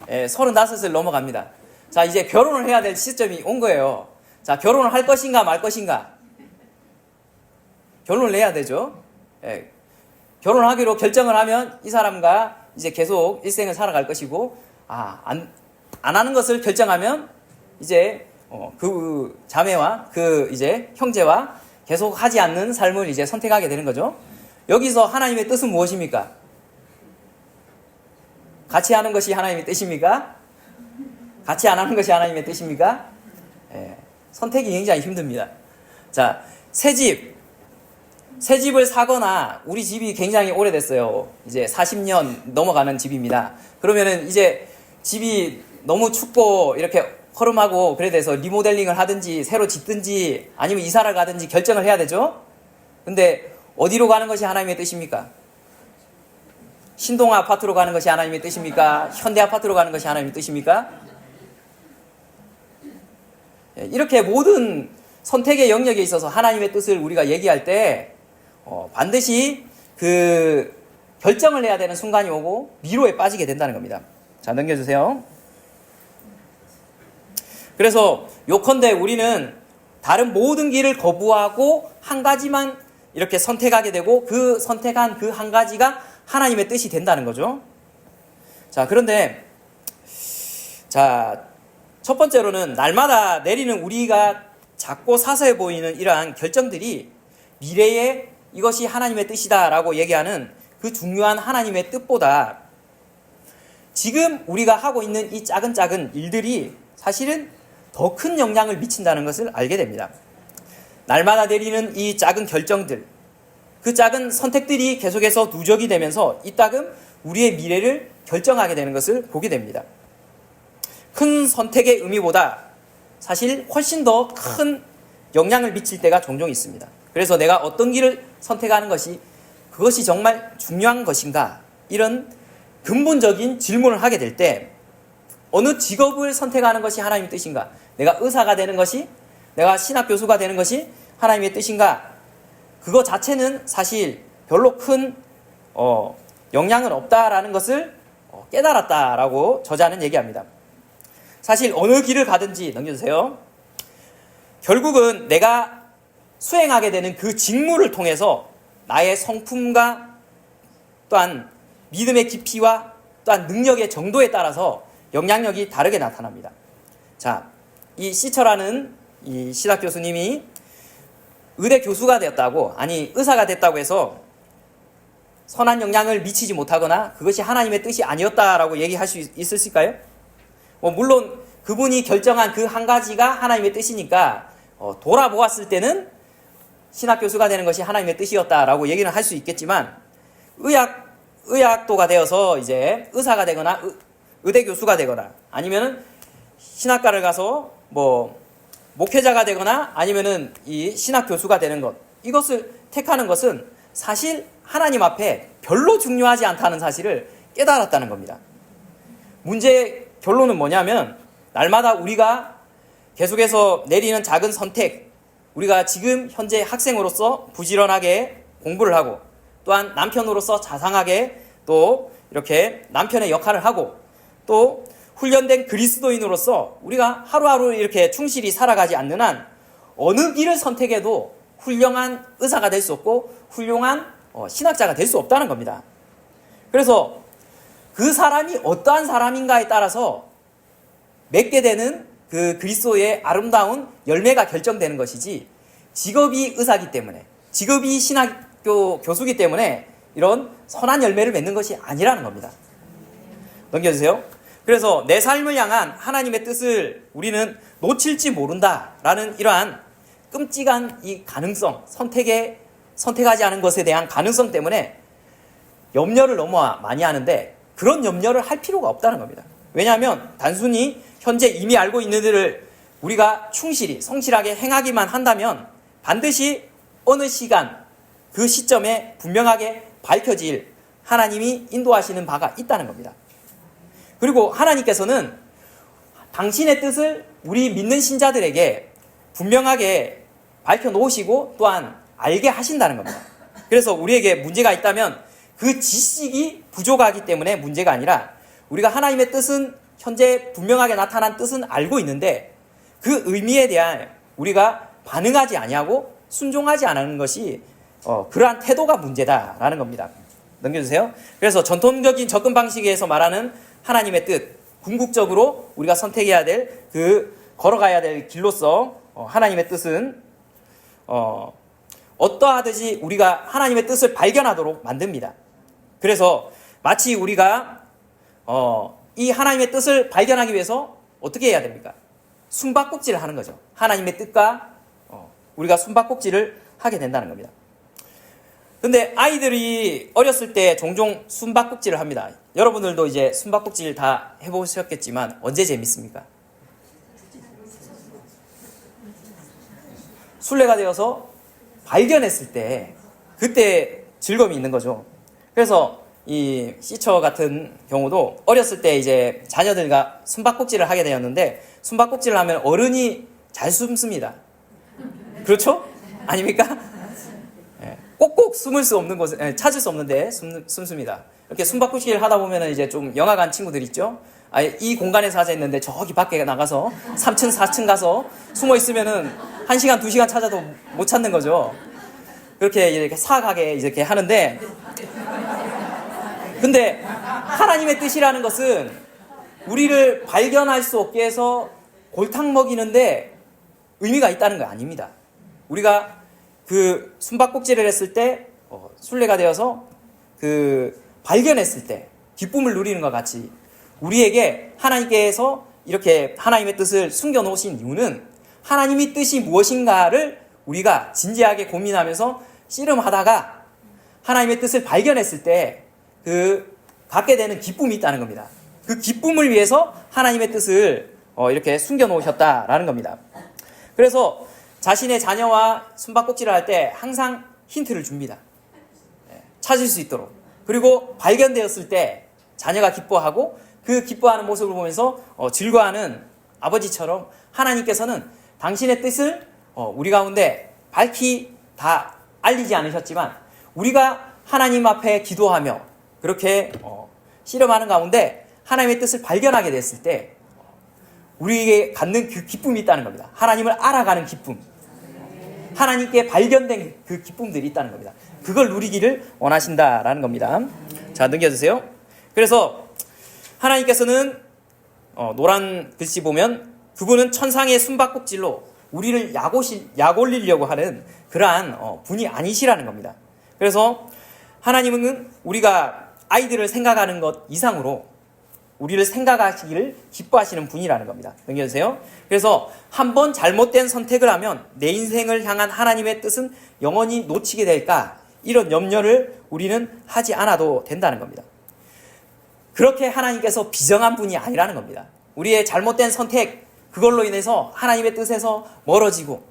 35을 넘어갑니다. 자, 이제 결혼을 해야 될 시점이 온 거예요. 자, 결혼을 할 것인가 말 것인가? 결혼을 해야 되죠. 결혼하기로 결정을 하면 이 사람과 이제 계속 일생을 살아갈 것이고, 안 하는 것을 결정하면 이제 그 자매와 그 이제 형제와 계속 하지 않는 삶을 이제 선택하게 되는 거죠. 여기서 하나님의 뜻은 무엇입니까? 같이 하는 것이 하나님의 뜻입니까? 같이 안 하는 것이 하나님의 뜻입니까? 선택이 굉장히 힘듭니다. 자, 새 집을 사거나 우리 집이 굉장히 오래됐어요. 이제 40년 넘어가는 집입니다. 그러면은 이제 집이 너무 춥고 이렇게 허름하고 그래 돼서 리모델링을 하든지 새로 짓든지 아니면 이사를 가든지 결정을 해야 되죠. 근데 어디로 가는 것이 하나님의 뜻입니까? 신동 아파트로 가는 것이 하나님의 뜻입니까? 현대 아파트로 가는 것이 하나님의 뜻입니까? 이렇게 모든 선택의 영역에 있어서 하나님의 뜻을 우리가 얘기할 때 반드시 그 결정을 해야 되는 순간이 오고 미로에 빠지게 된다는 겁니다. 자, 넘겨주세요. 그래서 요컨대 우리는 다른 모든 길을 거부하고 한 가지만 이렇게 선택하게 되고 그 선택한 그 한 가지가 하나님의 뜻이 된다는 거죠. 자, 그런데 첫 번째로는 날마다 내리는 우리가 작고 사소해 보이는 이러한 결정들이 미래에 이것이 하나님의 뜻이다라고 얘기하는 그 중요한 하나님의 뜻보다 지금 우리가 하고 있는 이 작은 일들이 사실은 더 큰 영향을 미친다는 것을 알게 됩니다. 날마다 내리는 이 작은 결정들, 그 작은 선택들이 계속해서 누적이 되면서 이따금 우리의 미래를 결정하게 되는 것을 보게 됩니다. 큰 선택의 의미보다 사실 훨씬 더 큰 영향을 미칠 때가 종종 있습니다. 그래서 내가 어떤 길을 선택하는 것이 그것이 정말 중요한 것인가, 이런 근본적인 질문을 하게 될 때 어느 직업을 선택하는 것이 하나님의 뜻인가, 내가 의사가 되는 것이, 내가 신학 교수가 되는 것이 하나님의 뜻인가, 그거 자체는 사실 별로 큰 영향은 없다라는 것을 깨달았다라고 저자는 얘기합니다. 사실 어느 길을 가든지, 넘겨주세요, 결국은 내가 수행하게 되는 그 직무를 통해서 나의 성품과 또한 믿음의 깊이와 또한 능력의 정도에 따라서 영향력이 다르게 나타납니다. 자, 이 시처라는 이 신학 교수님이 의대 교수가 되었다고, 아니 의사가 됐다고 해서 선한 영향을 미치지 못하거나 그것이 하나님의 뜻이 아니었다라고 얘기할 수 있으실까요? 물론 그분이 결정한 그 한 가지가 하나님의 뜻이니까 돌아보았을 때는 신학 교수가 되는 것이 하나님의 뜻이었다라고 얘기는 할 수 있겠지만, 의학도가 되어서 이제 의사가 되거나 의대 교수가 되거나 아니면은 신학과를 가서 목회자가 되거나 아니면은 이 신학 교수가 되는 것, 이것을 택하는 것은 사실 하나님 앞에 별로 중요하지 않다는 사실을 깨달았다는 겁니다. 문제의 결론은 뭐냐면, 날마다 우리가 계속해서 내리는 작은 선택, 우리가 지금 현재 학생으로서 부지런하게 공부를 하고, 또한 남편으로서 자상하게 또 이렇게 남편의 역할을 하고, 또 훈련된 그리스도인으로서 우리가 하루하루 이렇게 충실히 살아가지 않는 한 어느 길을 선택해도 훌륭한 의사가 될 수 없고 훌륭한 신학자가 될 수 없다는 겁니다. 그래서 그 사람이 어떠한 사람인가에 따라서 맺게 되는 그 그리스도의 아름다운 열매가 결정되는 것이지, 직업이 의사기 때문에, 직업이 신학교 교수기 때문에 이런 선한 열매를 맺는 것이 아니라는 겁니다. 넘겨주세요. 그래서 내 삶을 향한 하나님의 뜻을 우리는 놓칠지 모른다라는 이러한 끔찍한 이 가능성, 선택하지 않은 것에 대한 가능성 때문에 염려를 너무 많이 하는데, 그런 염려를 할 필요가 없다는 겁니다. 왜냐하면 단순히 현재 이미 알고 있는 일을 우리가 충실히 성실하게 행하기만 한다면 반드시 어느 시간 그 시점에 분명하게 밝혀질 하나님이 인도하시는 바가 있다는 겁니다. 그리고 하나님께서는 당신의 뜻을 우리 믿는 신자들에게 분명하게 밝혀놓으시고 또한 알게 하신다는 겁니다. 그래서 우리에게 문제가 있다면 그 지식이 부족하기 때문에 문제가 아니라, 우리가 하나님의 뜻은 현재 분명하게 나타난 뜻은 알고 있는데 그 의미에 대한 우리가 반응하지 아니하고 순종하지 않는 것이 그러한 태도가 문제다라는 겁니다. 넘겨주세요. 그래서 전통적인 접근 방식에서 말하는 하나님의 뜻, 궁극적으로 우리가 선택해야 될, 걸어가야 될 길로서 하나님의 뜻은 어떠하든지 우리가 하나님의 뜻을 발견하도록 만듭니다. 그래서 마치 우리가 이 하나님의 뜻을 발견하기 위해서 어떻게 해야 됩니까? 숨바꼭질을 하는 거죠. 하나님의 뜻과 우리가 숨바꼭질을 하게 된다는 겁니다. 근데 아이들이 어렸을 때 종종 숨바꼭질을 합니다. 여러분들도 이제 숨바꼭질 다 해보셨겠지만 언제 재밌습니까? 순례가 되어서 발견했을 때, 그때 즐거움이 있는 거죠. 그래서 이 시처 같은 경우도 어렸을 때 이제 자녀들과 숨바꼭질을 하게 되었는데, 숨바꼭질을 하면 어른이 잘 숨습니다. 그렇죠? 아닙니까? 꼭꼭 숨을 수 없는 곳에, 찾을 수 없는데 숨습니다. 이렇게 숨바꼭질을 하다 보면 이제 좀 영악한 친구들 있죠? 이 공간에서 하자 했는데 저기 밖에 나가서 3층, 4층 가서 숨어 있으면은 1시간, 2시간 찾아도 못 찾는 거죠. 그렇게 이렇게 사악하게 이렇게 하는데, 근데 하나님의 뜻이라는 것은 우리를 발견할 수 없게 해서 골탕 먹이는데 의미가 있다는 거 아닙니다. 우리가 그 숨바꼭질을 했을 때 순례가 되어서 발견했을 때 기쁨을 누리는 것 같이, 우리에게 하나님께서 이렇게 하나님의 뜻을 숨겨놓으신 이유는 하나님의 뜻이 무엇인가를 우리가 진지하게 고민하면서 씨름하다가 하나님의 뜻을 발견했을 때 갖게 되는 기쁨이 있다는 겁니다. 그 기쁨을 위해서 하나님의 뜻을 이렇게 숨겨놓으셨다라는 겁니다. 그래서 자신의 자녀와 숨바꼭질을 할 때 항상 힌트를 줍니다. 찾을 수 있도록. 그리고 발견되었을 때 자녀가 기뻐하고 그 기뻐하는 모습을 보면서 즐거워하는 아버지처럼, 하나님께서는 당신의 뜻을 우리 가운데 밝히 다 알리지 않으셨지만, 우리가 하나님 앞에 기도하며 그렇게 씨름하는 가운데 하나님의 뜻을 발견하게 됐을 때 우리에게 갖는 그 기쁨이 있다는 겁니다. 하나님을 알아가는 기쁨, 하나님께 발견된 그 기쁨들이 있다는 겁니다. 그걸 누리기를 원하신다라는 겁니다. 자, 넘겨주세요. 그래서 하나님께서는 노란 글씨 보면 그분은 천상의 숨바꼭질로 우리를 약 올리려고 하는 그러한 분이 아니시라는 겁니다. 그래서 하나님은 우리가 아이들을 생각하는 것 이상으로 우리를 생각하시기를 기뻐하시는 분이라는 겁니다. 넘겨주세요. 그래서 한번 잘못된 선택을 하면 내 인생을 향한 하나님의 뜻은 영원히 놓치게 될까? 이런 염려를 우리는 하지 않아도 된다는 겁니다. 그렇게 하나님께서 비정한 분이 아니라는 겁니다. 우리의 잘못된 선택, 그걸로 인해서 하나님의 뜻에서 멀어지고,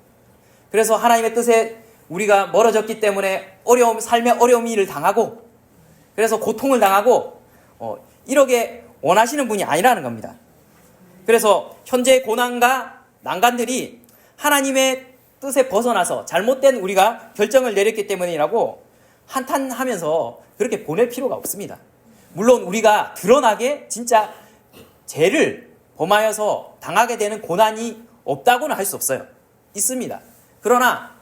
그래서 하나님의 뜻에 우리가 멀어졌기 때문에 삶의 어려움을 당하고, 그래서 고통을 당하고, 이렇게 원하시는 분이 아니라는 겁니다. 그래서 현재 고난과 난간들이 하나님의 뜻에 벗어나서 잘못된 우리가 결정을 내렸기 때문이라고 한탄하면서 그렇게 보낼 필요가 없습니다. 물론 우리가 드러나게 진짜 죄를 범하여서 당하게 되는 고난이 없다고는 할 수 없어요. 있습니다. 그러나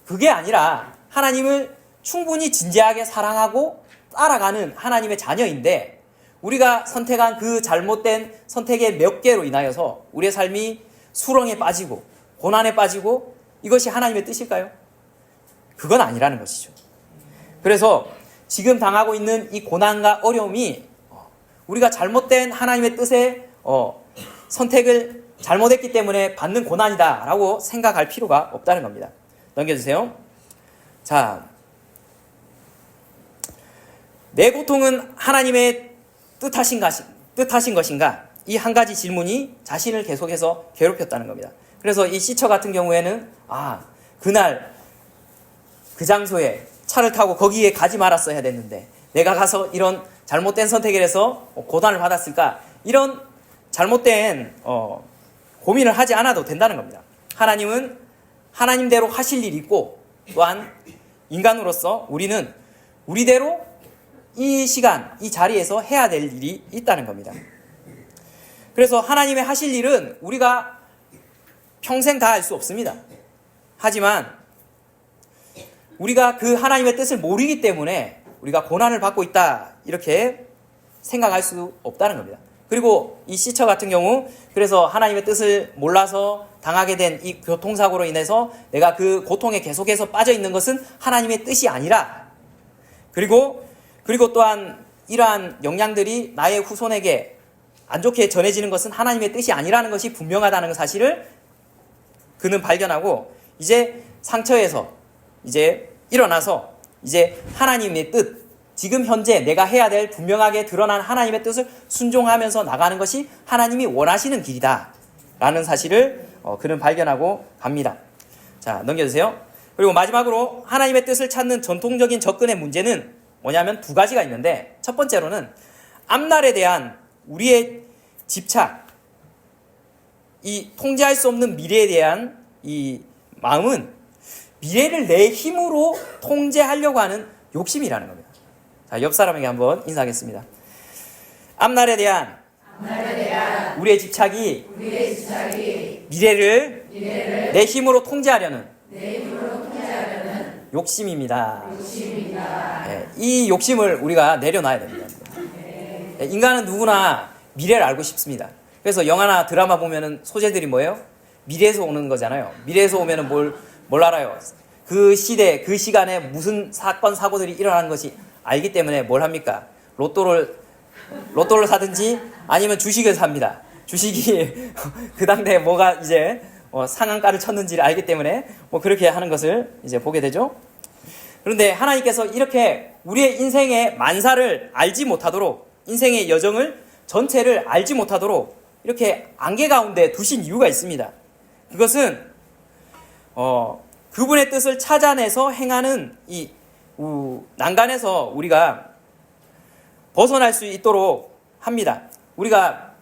그게 아니라 하나님을 충분히 진지하게 사랑하고 따라가는 하나님의 자녀인데, 우리가 선택한 그 잘못된 선택의 몇 개로 인하여서 우리의 삶이 수렁에 빠지고 고난에 빠지고, 이것이 하나님의 뜻일까요? 그건 아니라는 것이죠. 그래서 지금 당하고 있는 이 고난과 어려움이 우리가 잘못된 하나님의 뜻에 선택을 잘못했기 때문에 받는 고난이다라고 생각할 필요가 없다는 겁니다. 넘겨주세요. 자, 내 고통은 하나님의 뜻하신 것인가? 이 한 가지 질문이 자신을 계속해서 괴롭혔다는 겁니다. 그래서 이 시처 같은 경우에는 그날 그 장소에 차를 타고 거기에 가지 말았어야 됐는데 내가 가서 이런 잘못된 선택을 해서 고난을 받았을까? 이런 잘못된 고민을 하지 않아도 된다는 겁니다. 하나님은 하나님대로 하실 일이 있고, 또한 인간으로서 우리는 우리대로 이 시간, 이 자리에서 해야 될 일이 있다는 겁니다. 그래서 하나님의 하실 일은 우리가 평생 다 할 수 없습니다. 하지만 우리가 그 하나님의 뜻을 모르기 때문에 우리가 고난을 받고 있다, 이렇게 생각할 수 없다는 겁니다. 그리고 이 시처 같은 경우, 그래서 하나님의 뜻을 몰라서 당하게 된 이 교통사고로 인해서 내가 그 고통에 계속해서 빠져 있는 것은 하나님의 뜻이 아니라, 그리고 또한 이러한 영향들이 나의 후손에게 안 좋게 전해지는 것은 하나님의 뜻이 아니라는 것이 분명하다는 사실을 그는 발견하고, 이제 상처에서 이제 일어나서 이제 하나님의 뜻, 지금 현재 내가 해야 될 분명하게 드러난 하나님의 뜻을 순종하면서 나가는 것이 하나님이 원하시는 길이다 라는 사실을 그는 발견하고 갑니다. 자, 넘겨주세요. 그리고 마지막으로 하나님의 뜻을 찾는 전통적인 접근의 문제는 뭐냐면 두 가지가 있는데, 첫 번째로는 앞날에 대한 우리의 집착, 이 통제할 수 없는 미래에 대한 이 마음은 미래를 내 힘으로 통제하려고 하는 욕심이라는 겁니다. 자, 옆 사람에게 한번 인사하겠습니다. 앞날에 대한 우리의 집착이 미래를 내 힘으로 통제하려는 욕심입니다. 네, 이 욕심을 우리가 내려놔야 됩니다. 네, 인간은 누구나 미래를 알고 싶습니다. 그래서 영화나 드라마 보면은 소재들이 뭐예요? 미래에서 오는 거잖아요. 미래에서 오면은 뭘 알아요? 그 시대, 그 시간에 무슨 사건, 사고들이 일어나는 것이 알기 때문에 뭘 합니까? 로또를 사든지 아니면 주식을 삽니다. 주식이 그 당대에 뭐가 이제 상한가를 쳤는지를 알기 때문에 그렇게 하는 것을 이제 보게 되죠. 그런데 하나님께서 이렇게 우리의 인생의 만사를 알지 못하도록, 인생의 여정을 전체를 알지 못하도록 이렇게 안개 가운데 두신 이유가 있습니다. 그것은 그분의 뜻을 찾아내서 행하는 이 난간에서 우리가 벗어날 수 있도록 합니다. 우리가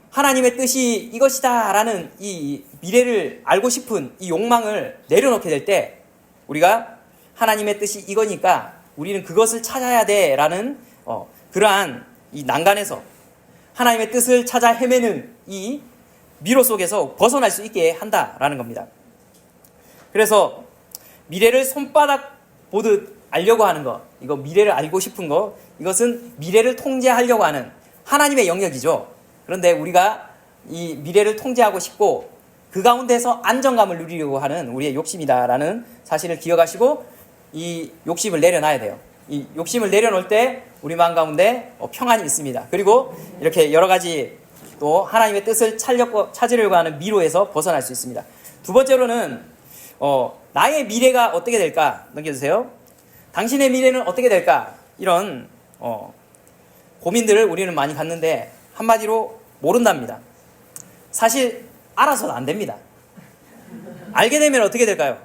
하나님의 뜻이 이것이다 라는 이 미래를 알고 싶은 이 욕망을 내려놓게 될 때, 우리가 하나님의 뜻이 이거니까 우리는 그것을 찾아야 돼 라는 그러한 이 난간에서 하나님의 뜻을 찾아 헤매는 이 미로 속에서 벗어날 수 있게 한다라는 겁니다. 그래서 미래를 손바닥 보듯 알려고 하는 것, 이거 미래를 알고 싶은 것, 이것은 미래를 통제하려고 하는 하나님의 영역이죠. 그런데 우리가 이 미래를 통제하고 싶고 그 가운데서 안정감을 누리려고 하는 우리의 욕심이다라는 사실을 기억하시고 이 욕심을 내려놔야 돼요. 이 욕심을 내려놓을 때 우리 마음 가운데 평안이 있습니다. 그리고 이렇게 여러 가지 또 하나님의 뜻을 찾으려고 하는 미로에서 벗어날 수 있습니다. 두 번째로는 나의 미래가 어떻게 될까? 넘겨주세요. 당신의 미래는 어떻게 될까? 이런 고민들을 우리는 많이 갖는데 한마디로 모른답니다. 사실 알아서는 안 됩니다. 알게 되면 어떻게 될까요?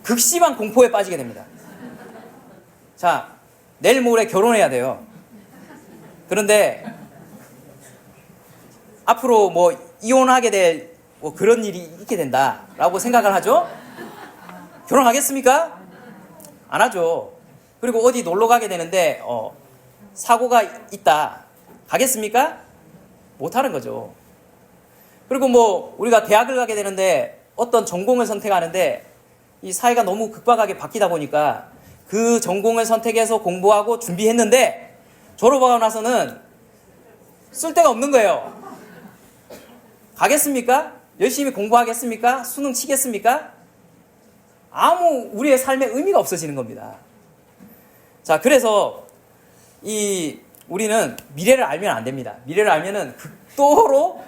극심한 공포에 빠지게 됩니다. 자, 내일 모레 결혼해야 돼요. 그런데 앞으로 뭐 이혼하게 될 뭐 그런 일이 있게 된다라고 생각을 하죠. 결혼하겠습니까? 안 하죠. 그리고 어디 놀러 가게 되는데 사고가 있다. 가겠습니까? 못 하는 거죠. 그리고 뭐 우리가 대학을 가게 되는데 어떤 전공을 선택하는데 이 사회가 너무 급박하게 바뀌다 보니까 그 전공을 선택해서 공부하고 준비했는데 졸업하고 나서는 쓸데가 없는 거예요. 가겠습니까? 열심히 공부하겠습니까? 수능 치겠습니까? 아무 우리의 삶에 의미가 없어지는 겁니다. 자, 그래서 우리는 미래를 알면 안 됩니다. 미래를 알면은 극도로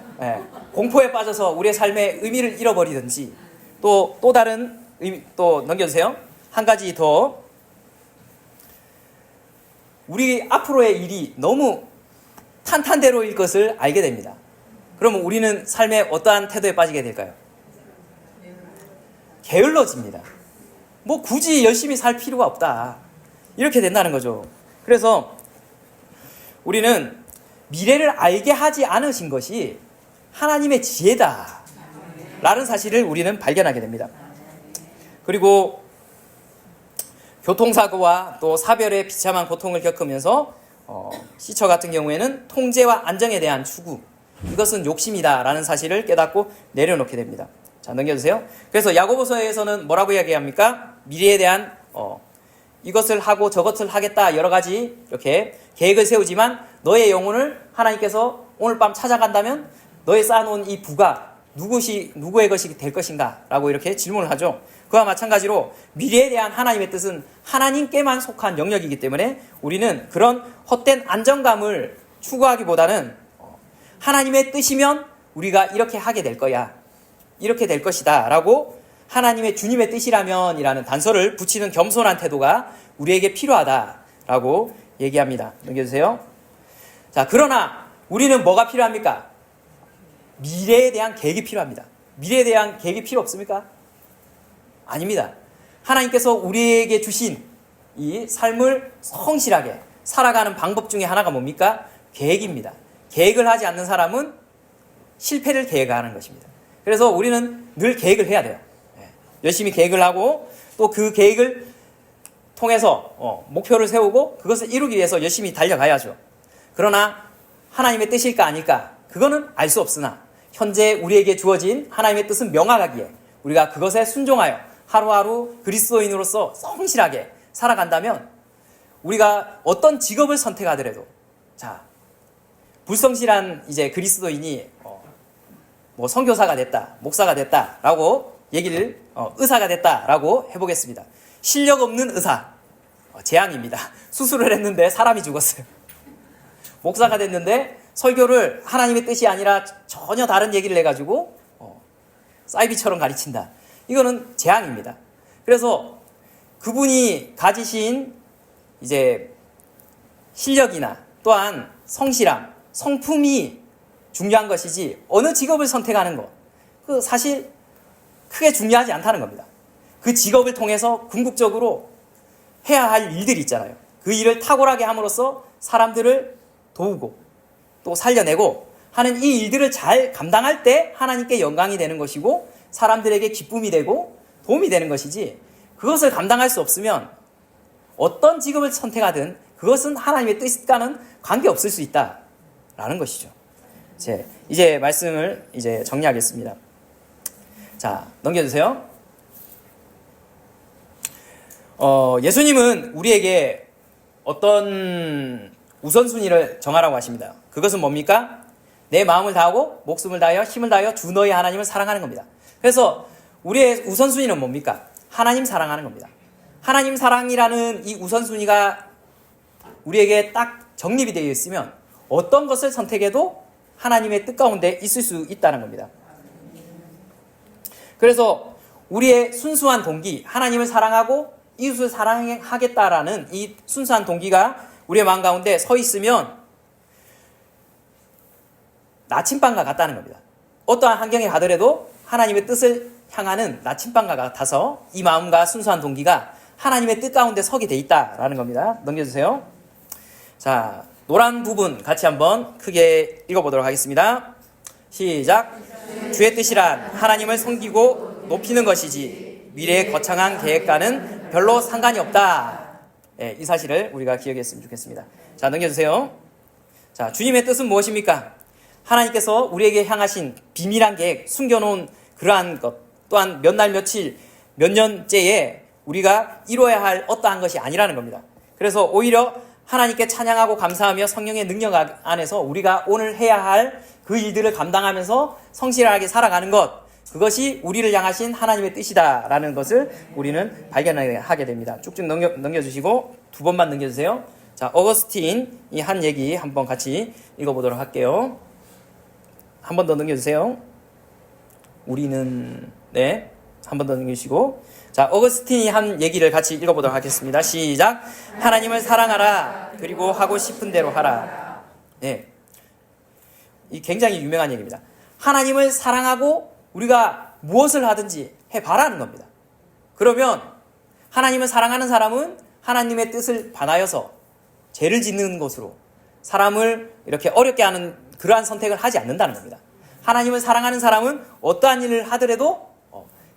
공포에 빠져서 우리의 삶의 의미를 잃어버리든지 또 다른 의미, 또 넘겨주세요. 한 가지 더. 우리 앞으로의 일이 너무 탄탄대로일 것을 알게 됩니다. 그러면 우리는 삶의 어떠한 태도에 빠지게 될까요? 게을러집니다. 뭐 굳이 열심히 살 필요가 없다. 이렇게 된다는 거죠. 그래서 우리는 미래를 알게 하지 않으신 것이 하나님의 지혜다 라는 사실을 우리는 발견하게 됩니다. 그리고 교통사고와 또 사별의 비참한 고통을 겪으면서 시처 같은 경우에는 통제와 안정에 대한 추구, 이것은 욕심이다 라는 사실을 깨닫고 내려놓게 됩니다. 자, 넘겨주세요. 그래서 야고보서에서는 뭐라고 이야기합니까? 미래에 대한 이것을 하고 저것을 하겠다 여러 가지 이렇게 계획을 세우지만 너의 영혼을 하나님께서 오늘 밤 찾아간다면 너의 쌓아놓은 이 부가 누구의 것이 될 것인가 라고 이렇게 질문을 하죠. 그와 마찬가지로 미래에 대한 하나님의 뜻은 하나님께만 속한 영역이기 때문에 우리는 그런 헛된 안정감을 추구하기보다는 하나님의 뜻이면 우리가 이렇게 하게 될 거야, 이렇게 될 것이다 라고 하나님의 주님의 뜻이라면 이라는 단서를 붙이는 겸손한 태도가 우리에게 필요하다라고 얘기합니다. 넘겨주세요. 자, 그러나 우리는 뭐가 필요합니까? 미래에 대한 계획이 필요합니다. 미래에 대한 계획이 필요 없습니까? 아닙니다. 하나님께서 우리에게 주신 이 삶을 성실하게 살아가는 방법 중에 하나가 뭡니까? 계획입니다. 계획을 하지 않는 사람은 실패를 계획하는 것입니다. 그래서 우리는 늘 계획을 해야 돼요. 열심히 계획을 하고 또 그 계획을 통해서 목표를 세우고 그것을 이루기 위해서 열심히 달려가야죠. 그러나 하나님의 뜻일까 아닐까? 그거는 알 수 없으나 현재 우리에게 주어진 하나님의 뜻은 명확하기에 우리가 그것에 순종하여 하루하루 그리스도인으로서 성실하게 살아간다면 우리가 어떤 직업을 선택하더라도 불성실한 이제 그리스도인이 뭐 선교사가 됐다, 목사가 됐다라고 얘기를 의사가 됐다라고 해보겠습니다. 실력 없는 의사 재앙입니다. 수술을 했는데 사람이 죽었어요. 목사가 됐는데 설교를 하나님의 뜻이 아니라 전혀 다른 얘기를 해가지고 사이비처럼 가르친다. 이거는 재앙입니다. 그래서 그분이 가지신 이제 실력이나 또한 성실함, 성품이 중요한 것이지 어느 직업을 선택하는 것, 그 사실 크게 중요하지 않다는 겁니다. 그 직업을 통해서 궁극적으로 해야 할 일들이 있잖아요. 그 일을 탁월하게 함으로써 사람들을 도우고 또 살려내고 하는 이 일들을 잘 감당할 때 하나님께 영광이 되는 것이고 사람들에게 기쁨이 되고 도움이 되는 것이지, 그것을 감당할 수 없으면 어떤 직업을 선택하든 그것은 하나님의 뜻과는 관계없을 수 있다라는 것이죠. 이제 말씀을 이제 정리하겠습니다. 자, 넘겨주세요. 예수님은 우리에게 어떤 우선순위를 정하라고 하십니다. 그것은 뭡니까? 내 마음을 다하고 목숨을 다하여 힘을 다하여 주 너희 하나님을 사랑하는 겁니다. 그래서 우리의 우선순위는 뭡니까? 하나님 사랑하는 겁니다. 하나님 사랑이라는 이 우선순위가 우리에게 딱 정립이 되어 있으면 어떤 것을 선택해도 하나님의 뜻 가운데 있을 수 있다는 겁니다. 그래서 우리의 순수한 동기, 하나님을 사랑하고 이웃을 사랑하겠다라는 이 순수한 동기가 우리의 마음 가운데 서 있으면 나침반과 같다는 겁니다. 어떠한 환경에 가더라도 하나님의 뜻을 향하는 나침반과 같아서 이 마음과 순수한 동기가 하나님의 뜻 가운데 서게 돼 있다라는 겁니다. 넘겨주세요. 자, 노란 부분 같이 한번 크게 읽어보도록 하겠습니다. 시작. 주의 뜻이란 하나님을 섬기고 높이는 것이지 미래의 거창한 계획과는 별로 상관이 없다. 네, 이 사실을 우리가 기억했으면 좋겠습니다. 자, 넘겨주세요. 자, 주님의 뜻은 무엇입니까? 하나님께서 우리에게 향하신 비밀한 계획, 숨겨놓은 그러한 것, 또한 몇 날 며칠, 몇 년째에 우리가 이루어야 할 어떠한 것이 아니라는 겁니다. 그래서 오히려 하나님께 찬양하고 감사하며 성령의 능력 안에서 우리가 오늘 해야 할 그 일들을 감당하면서 성실하게 살아가는 것, 그것이 우리를 향하신 하나님의 뜻이다라는 것을 우리는 발견하게 됩니다. 쭉쭉 넘겨주시고 두 번만 넘겨주세요. 자, 어거스틴이 한 얘기 한번 같이 읽어보도록 할게요. 한 번 더 넘겨주세요. 우리는 네, 한 번 더 넘기시고, 자, 어거스틴이 한 얘기를 같이 읽어보도록 하겠습니다. 시작. 하나님을 사랑하라. 그리고 하고 싶은 대로 하라. 네, 이 굉장히 유명한 얘기입니다. 하나님을 사랑하고 우리가 무엇을 하든지 해봐라는 겁니다. 그러면 하나님을 사랑하는 사람은 하나님의 뜻을 반하여서 죄를 짓는 것으로 사람을 이렇게 어렵게 하는 그러한 선택을 하지 않는다는 겁니다. 하나님을 사랑하는 사람은 어떠한 일을 하더라도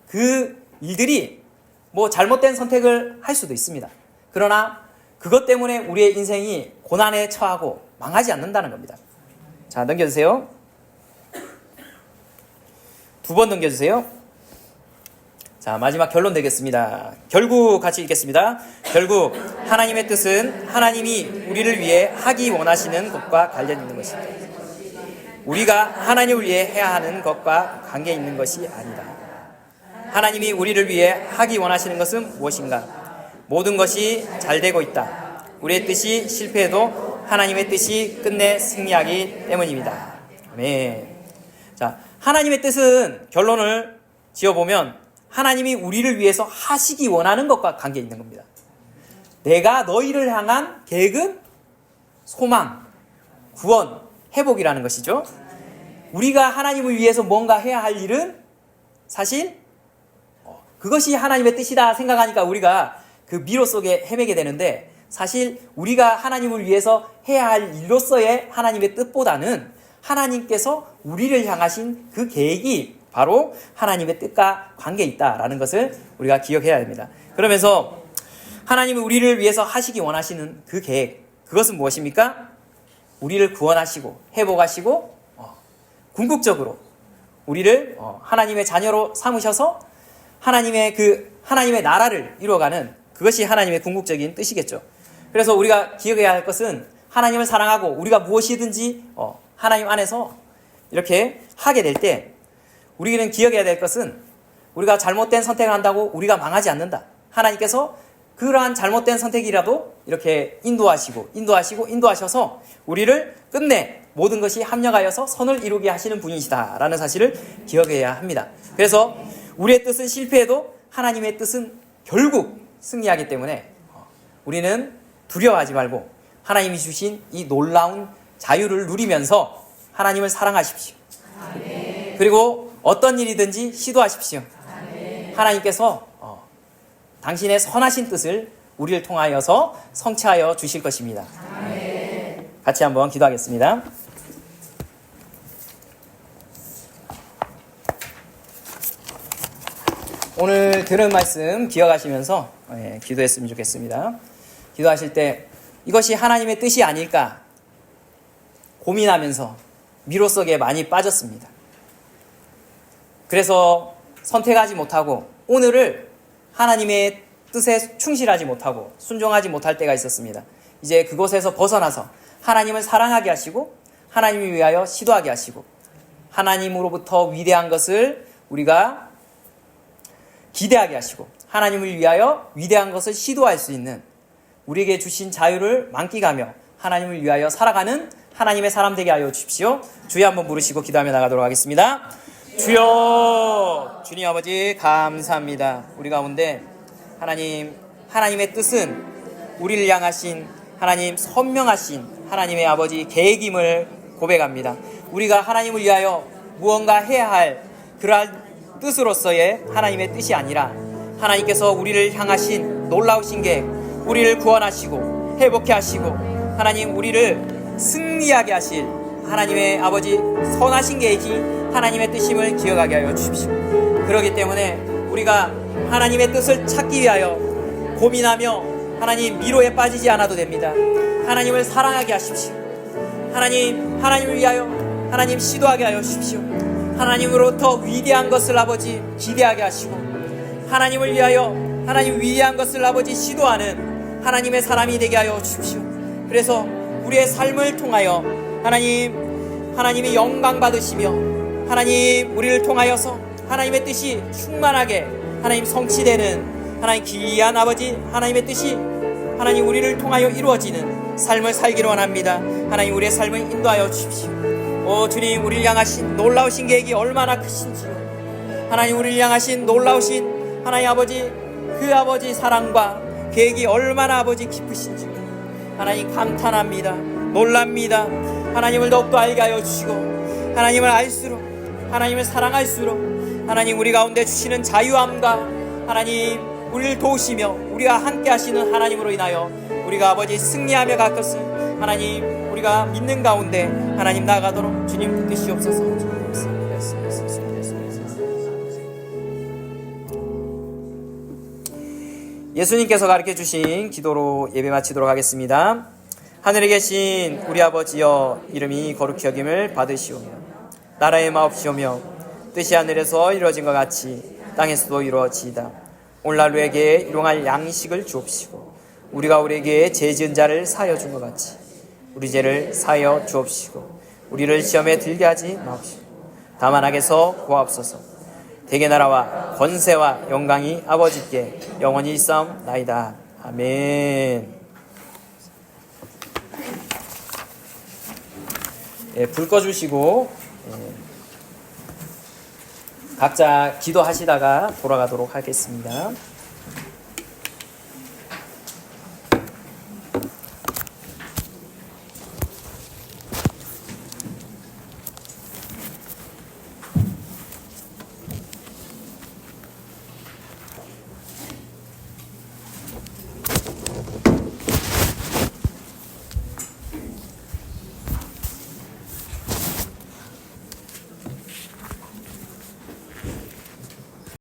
그 일들이 뭐 잘못된 선택을 할 수도 있습니다. 그러나 그것 때문에 우리의 인생이 고난에 처하고 망하지 않는다는 겁니다. 자, 넘겨주세요. 두 번 넘겨주세요. 자, 마지막 결론 되겠습니다. 결국 같이 읽겠습니다. 결국 하나님의 뜻은 하나님이 우리를 위해 하기 원하시는 것과 관련 있는 것입니다. 우리가 하나님을 위해 해야 하는 것과 관계 있는 것이 아니다. 하나님이 우리를 위해 하기 원하시는 것은 무엇인가? 모든 것이 잘 되고 있다. 우리의 뜻이 실패해도 하나님의 뜻이 끝내 승리하기 때문입니다. 아멘. 자, 하나님의 뜻은 결론을 지어보면 하나님이 우리를 위해서 하시기 원하는 것과 관계 있는 겁니다. 내가 너희를 향한 계획은 소망, 구원, 회복이라는 것이죠. 우리가 하나님을 위해서 뭔가 해야 할 일은 사실 그것이 하나님의 뜻이다 생각하니까 우리가 그 미로 속에 헤매게 되는데, 사실 우리가 하나님을 위해서 해야 할 일로서의 하나님의 뜻보다는 하나님께서 우리를 향하신 그 계획이 바로 하나님의 뜻과 관계에 있다라는 것을 우리가 기억해야 됩니다. 그러면서 하나님이 우리를 위해서 하시기 원하시는 그 계획, 그것은 무엇입니까? 우리를 구원하시고 회복하시고 궁극적으로 우리를 하나님의 자녀로 삼으셔서 하나님의 나라를 이루어가는, 그것이 하나님의 궁극적인 뜻이겠죠. 그래서 우리가 기억해야 할 것은 하나님을 사랑하고 우리가 무엇이든지 하나님 안에서 이렇게 하게 될 때 우리는 기억해야 될 것은 우리가 잘못된 선택을 한다고 우리가 망하지 않는다. 하나님께서 그러한 잘못된 선택이라도 이렇게 인도하셔서 우리를 끝내 모든 것이 합력하여서 선을 이루게 하시는 분이시다라는 사실을 기억해야 합니다. 그래서 우리의 뜻은 실패해도 하나님의 뜻은 결국 승리하기 때문에 우리는 두려워하지 말고 하나님이 주신 이 놀라운 자유를 누리면서 하나님을 사랑하십시오. 아멘. 그리고 어떤 일이든지 시도하십시오. 아멘. 하나님께서 당신의 선하신 뜻을 우리를 통하여서 성취하여 주실 것입니다. 아멘. 같이 한번 기도하겠습니다. 오늘 들은 말씀 기억하시면서 기도했으면 좋겠습니다. 기도하실 때 이것이 하나님의 뜻이 아닐까 고민하면서 미로 속에 많이 빠졌습니다. 그래서 선택하지 못하고 오늘을 하나님의 뜻에 충실하지 못하고 순종하지 못할 때가 있었습니다. 이제 그곳에서 벗어나서 하나님을 사랑하게 하시고 하나님을 위하여 시도하게 하시고 하나님으로부터 위대한 것을 우리가 기대하게 하시고 하나님을 위하여 위대한 것을 시도할 수 있는 우리에게 주신 자유를 만끽하며 하나님을 위하여 살아가는 하나님의 사람 되게 하여 주십시오. 주여 한번 부르시고 기도하며 나가도록 하겠습니다. 주여, 주님 아버지 감사합니다. 우리 가운데 하나님의 뜻은 우리를 향하신 하나님 선명하신 하나님의 아버지 계획임을 고백합니다. 우리가 하나님을 위하여 무언가 해야 할 그러한 뜻으로서의 하나님의 뜻이 아니라 하나님께서 우리를 향하신 놀라우신 계획, 우리를 구원하시고 회복해 하시고 하나님 우리를 승리하게 하실 하나님의 아버지 선하신 계획이 하나님의 뜻임을 기억하게 하여 주십시오. 그렇기 때문에 우리가 하나님의 뜻을 찾기 위하여 고민하며 하나님 미로에 빠지지 않아도 됩니다. 하나님을 사랑하게 하십시오. 하나님을 위하여 하나님 시도하게 하여 주십시오. 하나님으로부터 위대한 것을 아버지 기대하게 하시고 하나님을 위하여 하나님 위대한 것을 아버지 시도하는 하나님의 사람이 되게 하여 주십시오. 그래서 우리의 삶을 통하여 하나님이 영광 받으시며 하나님 우리를 통하여서 하나님의 뜻이 충만하게 하나님 성취되는 하나님 귀한 아버지 하나님의 뜻이 하나님 우리를 통하여 이루어지는 삶을 살기를 원합니다. 하나님 우리의 삶을 인도하여 주십시오. 오 주님, 우리를 향하신 놀라우신 계획이 얼마나 크신지요. 하나님 우리를 향하신 놀라우신 하나님 아버지 그 아버지 사랑과 계획이 얼마나 아버지 깊으신지요. 하나님 감탄합니다. 놀랍니다. 하나님을 더욱더 알게 하여 주시고 하나님을 알수록 하나님을 사랑할수록 하나님 우리 가운데 주시는 자유함과 하나님 우리를 도우시며 우리가 함께 하시는 하나님으로 인하여 우리가 아버지 승리하며 갈 것을 하나님 우리가 믿는 가운데 하나님 나아가도록 주님 붙드시옵소서. 예수님께서 가르쳐 주신 기도로 예배 마치도록 하겠습니다. 하늘에 계신 우리 아버지여, 이름이 거룩히 여김을 받으시오며 나라의 마옵시오며 뜻이 하늘에서 이루어진 것 같이 땅에서도 이루어지이다. 오늘날 우리에게 일용할 양식을 주옵시고 우리가 우리에게 죄 지은 자를 사하여 준 것 같이 우리 죄를 사하여 주옵시고 우리를 시험에 들게 하지 마옵시고 다만 악에서 구하옵소서. 대개 나라와 권세와 영광이 아버지께 영원히 있사옵나이다. 아멘. 불 꺼주시고 각자 기도하시다가 돌아가도록 하겠습니다.